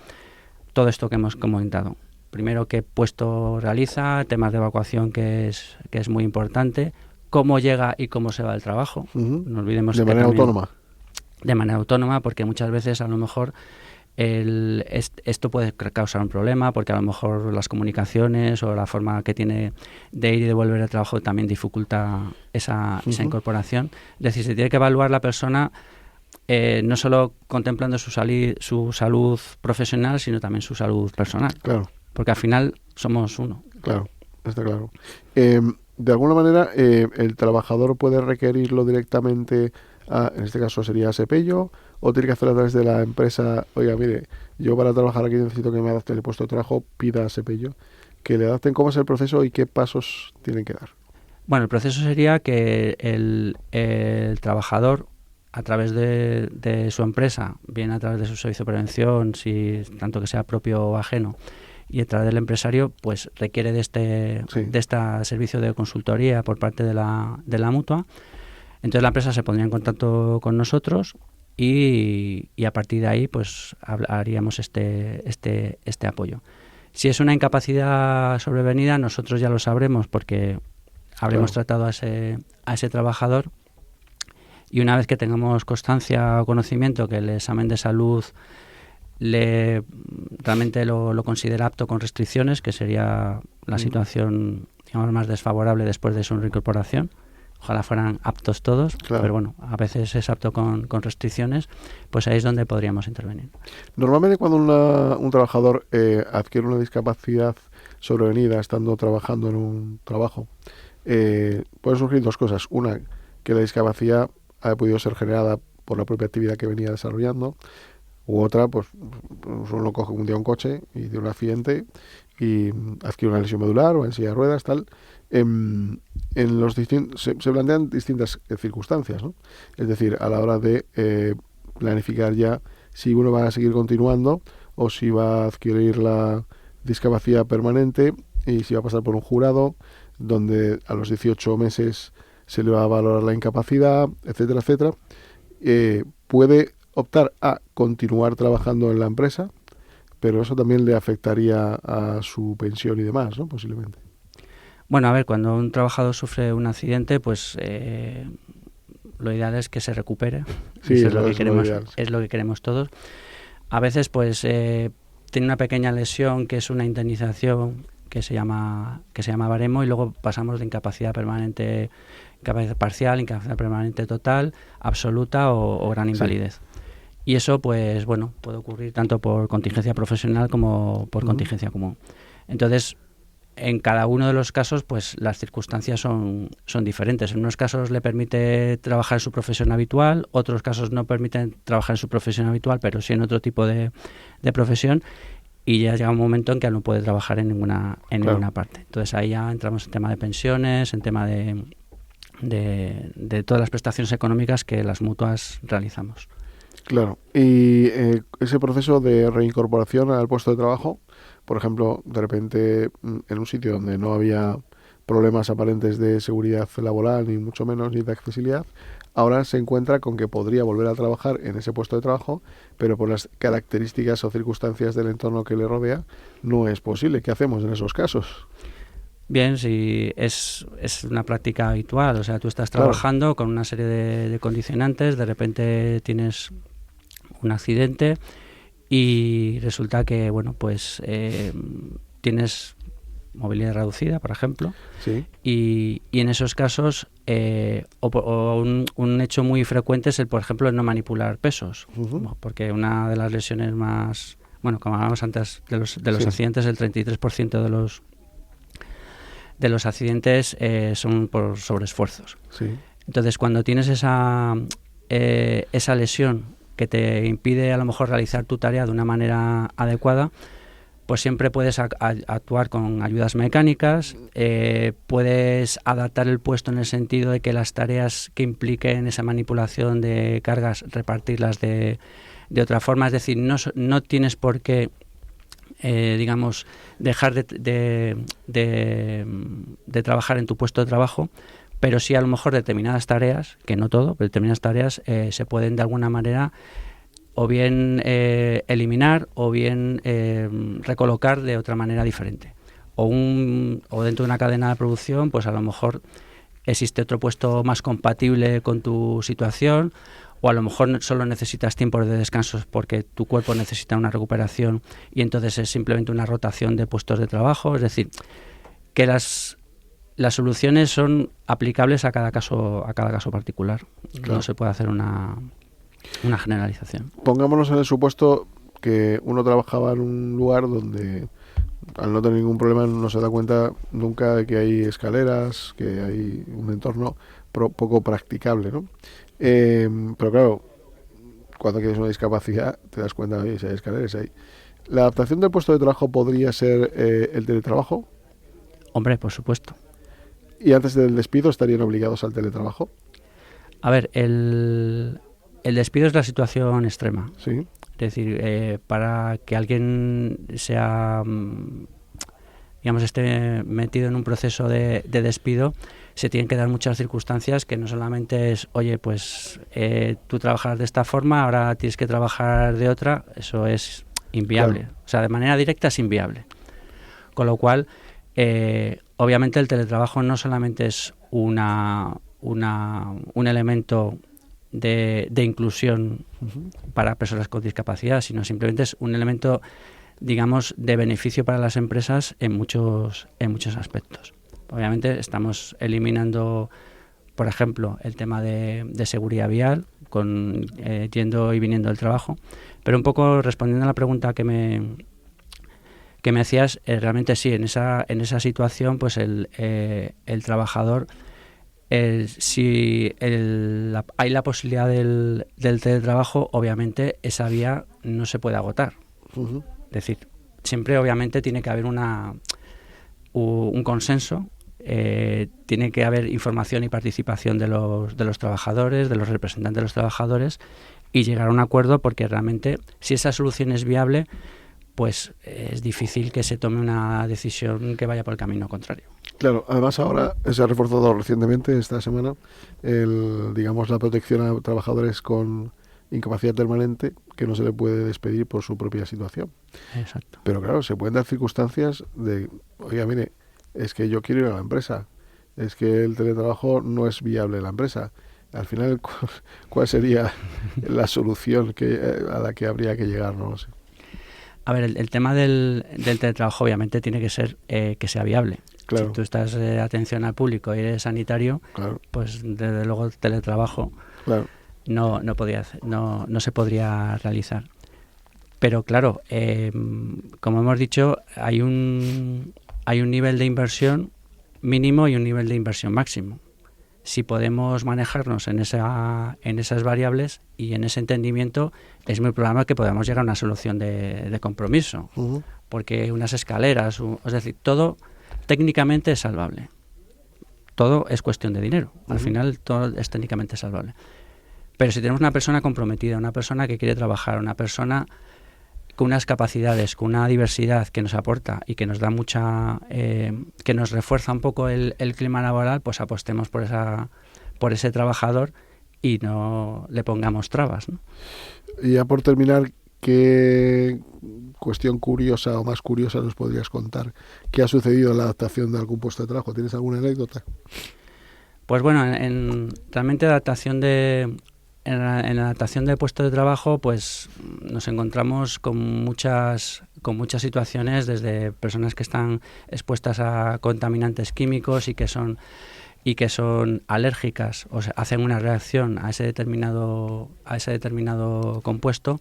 todo esto que hemos comentado. Primero, qué puesto realiza, temas de evacuación, que es muy importante, cómo llega y cómo se va del trabajo. No olvidemos de manera autónoma. De manera autónoma, porque muchas veces a lo mejor esto puede causar un problema, porque a lo mejor las comunicaciones o la forma que tiene de ir y de volver al trabajo también dificulta esa incorporación. Es decir, se tiene que evaluar la persona no solo contemplando su salud profesional, sino también su salud personal. Claro. Porque al final somos uno. Claro, está claro. De alguna manera, el trabajador puede requerirlo directamente, en este caso sería a Sepello, o tiene que hacerlo a través de la empresa. Oiga, mire, yo para trabajar aquí necesito que me adapten el puesto de trabajo, pida a Sepello que le adapten. ¿Cómo es el proceso y qué pasos tienen que dar? Bueno, el proceso sería que el trabajador, a través de su empresa, bien a través de su servicio de prevención, si tanto que sea propio o ajeno, y a través del empresario, pues requiere de este servicio de consultoría por parte de la mutua. Entonces la empresa se pondría en contacto con nosotros y a partir de ahí pues haríamos este apoyo. Si es una incapacidad sobrevenida, nosotros ya lo sabremos porque habremos tratado a ese trabajador, y una vez que tengamos constancia o conocimiento que el examen de salud realmente lo considera apto con restricciones, que sería la situación, digamos, más desfavorable después de su reincorporación. Ojalá fueran aptos todos, pero bueno, a veces es apto con restricciones, pues ahí es donde podríamos intervenir. Normalmente cuando un trabajador adquiere una discapacidad sobrevenida estando trabajando en un trabajo, pueden surgir dos cosas. Una, que la discapacidad ha podido ser generada por la propia actividad que venía desarrollando, u otra, pues uno coge un día un coche y tiene un accidente y adquiere una lesión medular o en silla de ruedas, tal. Se plantean distintas circunstancias, ¿no? Es decir, a la hora de planificar ya si uno va a seguir continuando o si va a adquirir la discapacidad permanente y si va a pasar por un jurado donde a los 18 meses se le va a valorar la incapacidad, etcétera, etcétera. Puede optar a continuar trabajando en la empresa, pero eso también le afectaría a su pensión y demás, ¿no? Posiblemente. Bueno, a ver, cuando un trabajador sufre un accidente, pues lo ideal es que se recupere. Sí, eso es lo que queremos todos. A veces, pues, tiene una pequeña lesión que es una indemnización que se llama baremo, y luego pasamos de incapacidad permanente, incapacidad parcial, incapacidad permanente total, absoluta o gran invalidez. Y eso, pues bueno, puede ocurrir tanto por contingencia profesional como por contingencia común. Entonces, en cada uno de los casos, pues las circunstancias son diferentes. En unos casos le permite trabajar en su profesión habitual, otros casos no permiten trabajar en su profesión habitual, pero sí en otro tipo de profesión, y ya llega un momento en que no puede trabajar en ninguna parte. Entonces ahí ya entramos en tema de pensiones, en tema de todas las prestaciones económicas que las mutuas realizamos. Claro. Y ese proceso de reincorporación al puesto de trabajo, por ejemplo, de repente en un sitio donde no había problemas aparentes de seguridad laboral, ni mucho menos, ni de accesibilidad, ahora se encuentra con que podría volver a trabajar en ese puesto de trabajo, pero por las características o circunstancias del entorno que le rodea, no es posible. ¿Qué hacemos en esos casos? Bien, sí, es una práctica habitual. O sea, tú estás trabajando con una serie de condicionantes, de repente tienes un accidente y resulta que, bueno, pues tienes movilidad reducida, por ejemplo, sí. y en esos casos un hecho muy frecuente es por ejemplo, el no manipular pesos, porque una de las lesiones más, bueno, como hablábamos antes de los accidentes, el 33% de los accidentes son por sobreesfuerzos. Sí. Entonces, cuando tienes esa lesión que te impide a lo mejor realizar tu tarea de una manera adecuada, pues siempre puedes actuar con ayudas mecánicas, puedes adaptar el puesto en el sentido de que las tareas que impliquen esa manipulación de cargas, repartirlas de otra forma. Es decir, no tienes por qué, digamos, dejar de trabajar en tu puesto de trabajo, pero sí a lo mejor determinadas tareas, que no todo, pero determinadas tareas se pueden de alguna manera o bien eliminar o bien recolocar de otra manera diferente. O dentro de una cadena de producción, pues a lo mejor existe otro puesto más compatible con tu situación, o a lo mejor solo necesitas tiempos de descanso porque tu cuerpo necesita una recuperación y entonces es simplemente una rotación de puestos de trabajo. Es decir, que las soluciones son aplicables a cada caso particular. Claro. No se puede hacer una generalización. Pongámonos en el supuesto que uno trabajaba en un lugar donde al no tener ningún problema no se da cuenta nunca de que hay escaleras, que hay un entorno poco practicable, ¿no? Pero claro, cuando tienes una discapacidad te das cuenta de si hay escaleras ahí. ¿La adaptación del puesto de trabajo podría ser el teletrabajo? Hombre, por supuesto. ¿Y antes del despido estarían obligados al teletrabajo? A ver, el despido es la situación extrema. Sí. Es decir, para que alguien esté metido en un proceso de despido, se tienen que dar muchas circunstancias que no solamente es, oye, pues tú trabajas de esta forma, ahora tienes que trabajar de otra. Eso es inviable. Claro. O sea, de manera directa es inviable. Con lo cual, obviamente el teletrabajo no solamente es un elemento de inclusión para personas con discapacidad, sino simplemente es un elemento, digamos, de beneficio para las empresas en muchos aspectos. Obviamente estamos eliminando, por ejemplo, el tema de seguridad vial, con yendo y viniendo del trabajo, pero un poco respondiendo a la pregunta que me hacías, realmente sí, en esa situación, pues el trabajador, si hay la posibilidad del teletrabajo, obviamente esa vía no se puede agotar. Es decir, siempre obviamente tiene que haber un consenso, tiene que haber información y participación de los trabajadores, de los representantes de los trabajadores, y llegar a un acuerdo, porque realmente si esa solución es viable, pues es difícil que se tome una decisión que vaya por el camino contrario. Claro, además ahora se ha reforzado recientemente, esta semana, la protección a trabajadores con incapacidad permanente, que no se le puede despedir por su propia situación. Exacto. Pero claro, se pueden dar circunstancias de, oiga, mire, es que yo quiero ir a la empresa, es que el teletrabajo no es viable en la empresa. Al final, ¿cuál sería la solución a la que habría que llegar? No lo sé. A ver, el tema del teletrabajo obviamente tiene que ser que sea viable. Claro. Si tú estás atención al público y eres sanitario, claro, pues desde luego el teletrabajo claro, no se podría realizar. Pero claro, como hemos dicho, hay un hay un nivel de inversión mínimo y un nivel de inversión máximo. Si podemos manejarnos en esas variables y en ese entendimiento, es muy probable que podamos llegar a una solución de compromiso, porque unas escaleras, es decir, todo técnicamente es salvable. Todo es cuestión de dinero. Al final todo es técnicamente salvable. Pero si tenemos una persona comprometida, una persona que quiere trabajar, una persona con unas capacidades, con una diversidad que nos aporta y que nos da que nos refuerza un poco el clima laboral, pues apostemos por ese trabajador y no le pongamos trabas, ¿no? Y ya por terminar, ¿qué cuestión curiosa o más curiosa nos podrías contar? ¿Qué ha sucedido en la adaptación de algún puesto de trabajo? ¿Tienes alguna anécdota? Pues bueno, realmente en la adaptación de puesto de trabajo, pues nos encontramos con muchas situaciones, desde personas que están expuestas a contaminantes químicos y que son alérgicas o sea, hacen una reacción a ese determinado compuesto,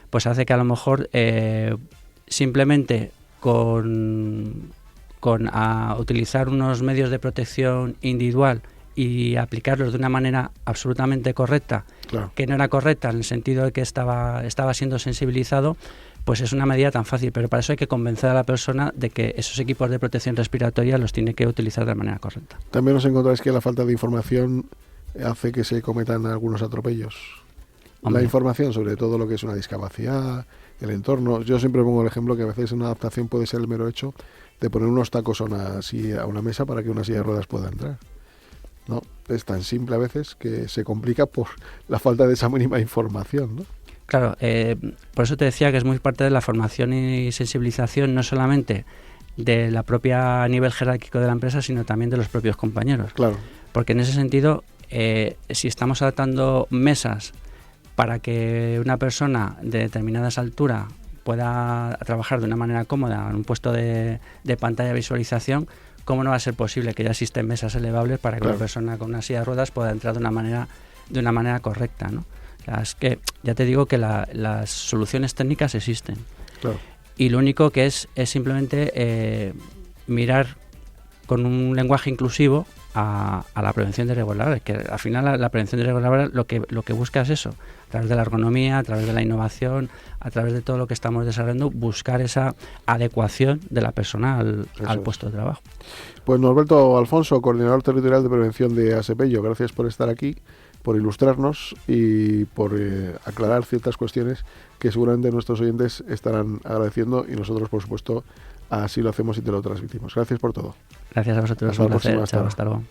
pues hace que a lo mejor simplemente con utilizar unos medios de protección individual y aplicarlos de una manera absolutamente correcta, claro, que no era correcta en el sentido de que estaba siendo sensibilizado, pues es una medida tan fácil, pero para eso hay que convencer a la persona de que esos equipos de protección respiratoria los tiene que utilizar de manera correcta. También os encontráis que la falta de información hace que se cometan algunos atropellos. Hombre. La información sobre todo lo que es una discapacidad, el entorno. Yo siempre pongo el ejemplo que a veces una adaptación puede ser el mero hecho de poner unos tacos a una mesa para que una silla de ruedas pueda entrar. ¿No? Es tan simple a veces que se complica por la falta de esa mínima información, ¿no? Claro, por eso te decía que es muy parte de la formación y sensibilización, no solamente de la propia a nivel jerárquico de la empresa, sino también de los propios compañeros. Claro. Porque en ese sentido, si estamos adaptando mesas para que una persona de determinadas alturas pueda trabajar de una manera cómoda en un puesto de pantalla de visualización, ¿cómo no va a ser posible que ya existen mesas elevables para que claro, una persona con una silla de ruedas pueda entrar de una manera correcta, ¿no? O sea, es que ya te digo que las soluciones técnicas existen. Claro. Y lo único que es simplemente mirar con un lenguaje inclusivo a la prevención de irregularidades, que al final la prevención de irregularidades lo que busca es eso, a través de la ergonomía, a través de la innovación, a través de todo lo que estamos desarrollando, buscar esa adecuación de la persona al puesto de trabajo. Pues Norberto Alfonso, coordinador territorial de prevención de ASPEIO, gracias por estar aquí, por ilustrarnos y por aclarar ciertas cuestiones que seguramente nuestros oyentes estarán agradeciendo y nosotros, por supuesto, así lo hacemos y te lo transmitimos. Gracias por todo. Gracias a vosotros. Hasta la próxima. Hasta luego.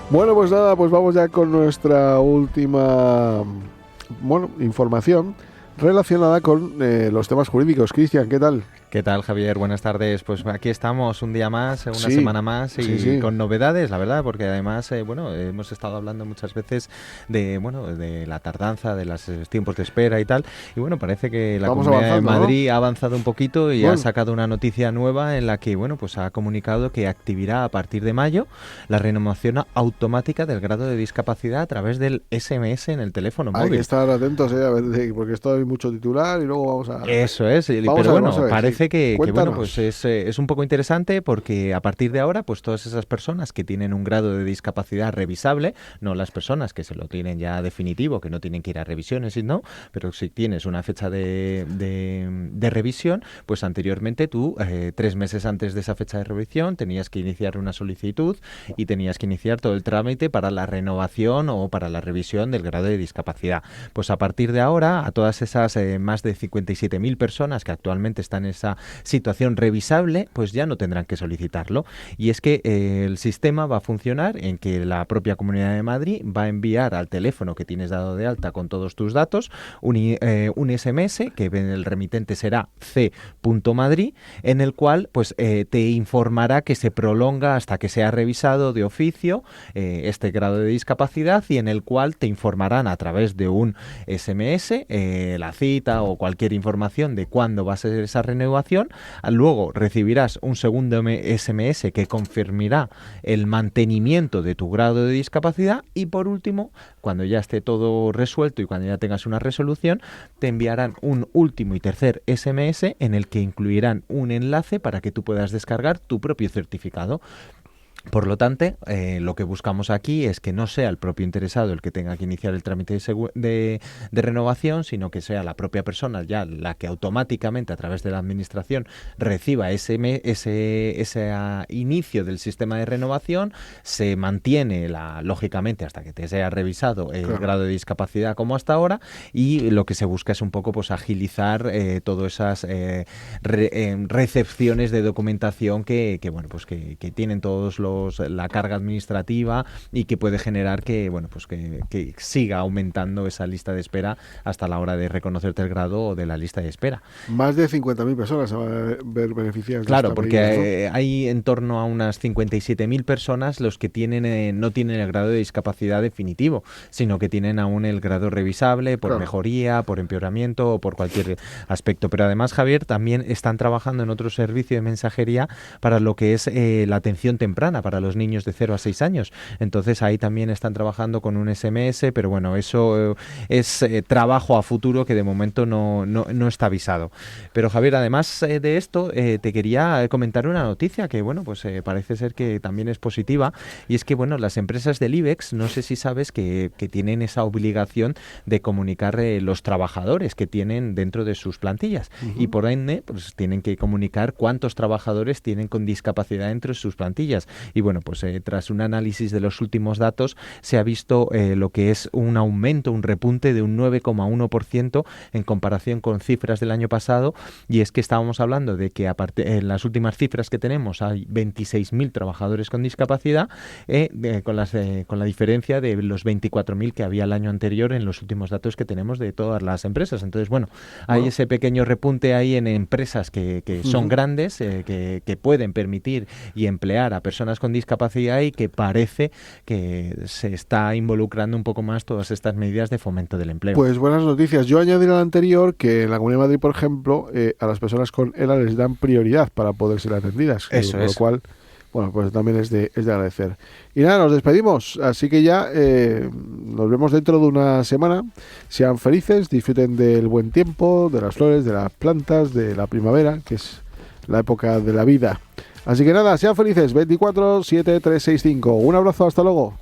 Bueno, pues nada, pues vamos ya con nuestra última información relacionada con los temas jurídicos. Cristian, ¿qué tal? ¿Qué tal, Javier? Buenas tardes. Pues aquí estamos un día más, una semana más y con novedades, la verdad, porque además, hemos estado hablando muchas veces de la tardanza, de los tiempos de espera y tal. Y bueno, parece que la Comunidad de Madrid ha avanzado un poquito y ha sacado una noticia nueva en la que, pues ha comunicado que activará a partir de mayo la renovación automática del grado de discapacidad a través del SMS en el teléfono móvil. Hay que estar atentos, porque esto hay mucho titular y luego vamos a... Eso es, pero bueno, parece que pues es un poco interesante porque a partir de ahora, pues todas esas personas que tienen un grado de discapacidad revisable, no las personas que se lo tienen ya definitivo, que no tienen que ir a revisiones, pero si tienes una fecha de revisión, pues anteriormente tú, 3 meses antes de esa fecha de revisión, tenías que iniciar una solicitud y tenías que iniciar todo el trámite para la renovación o para la revisión del grado de discapacidad. Pues a partir de ahora, a todas esas más de 57.000 personas que actualmente están en esa situación revisable, pues ya no tendrán que solicitarlo. Y es que el sistema va a funcionar en que la propia Comunidad de Madrid va a enviar al teléfono que tienes dado de alta con todos tus datos un SMS que en el remitente será c.madrid, en el cual pues te informará que se prolonga hasta que sea revisado de oficio este grado de discapacidad, y en el cual te informarán a través de un SMS la cita o cualquier información de cuándo va a ser esa renovación. Luego recibirás un segundo SMS que confirmará el mantenimiento de tu grado de discapacidad, y por último, cuando ya esté todo resuelto y cuando ya tengas una resolución, te enviarán un último y tercer SMS en el que incluirán un enlace para que tú puedas descargar tu propio certificado. Por lo tanto, lo que buscamos aquí es que no sea el propio interesado el que tenga que iniciar el trámite de renovación, sino que sea la propia persona ya la que automáticamente a través de la administración reciba ese inicio del sistema de renovación, se mantiene lógicamente hasta que te sea revisado el grado de discapacidad como hasta ahora, y lo que se busca es un poco pues agilizar todas esas recepciones de documentación que tienen todos la carga administrativa, y que puede generar que siga aumentando esa lista de espera hasta la hora de reconocerte el grado o de la lista de espera. Más de 50.000 personas se van a ver beneficiadas. Claro, porque hay en torno a unas 57.000 personas los que no tienen el grado de discapacidad definitivo, sino que tienen aún el grado revisable por mejoría, por empeoramiento o por cualquier aspecto. Pero además, Javier, también están trabajando en otro servicio de mensajería para lo que es la atención temprana para los niños de 0 a 6 años. Entonces ahí también están trabajando con un SMS, pero bueno, eso es trabajo a futuro que de momento no está avisado. Pero Javier, además de esto, te quería comentar una noticia que parece ser que también es positiva, y es que las empresas del IBEX, no sé si sabes que tienen esa obligación de comunicar los trabajadores que tienen dentro de sus plantillas, y por ende pues tienen que comunicar cuántos trabajadores tienen con discapacidad dentro de sus plantillas. Y tras un análisis de los últimos datos, se ha visto lo que es un aumento, un repunte de un 9,1% en comparación con cifras del año pasado, y es que estábamos hablando de que en las últimas cifras que tenemos hay 26.000 trabajadores con discapacidad, con la diferencia de los 24.000 que había el año anterior en los últimos datos que tenemos de todas las empresas. Entonces, hay ese pequeño repunte ahí en empresas que son grandes, que pueden permitir y emplear a personas con discapacidad, y que parece que se está involucrando un poco más todas estas medidas de fomento del empleo. Pues buenas noticias. Yo añadiré al anterior que en la Comunidad de Madrid, por ejemplo, a las personas con ELA les dan prioridad para poder ser atendidas. Eso es. Lo cual, pues también es de agradecer. Y nada, nos despedimos. Así que ya nos vemos dentro de una semana. Sean felices, disfruten del buen tiempo, de las flores, de las plantas, de la primavera, que es la época de la vida. Así que nada, sean felices. 24-7-365. Un abrazo, hasta luego.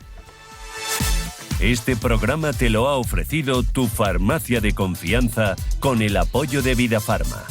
Este programa te lo ha ofrecido tu farmacia de confianza con el apoyo de Vidafarma.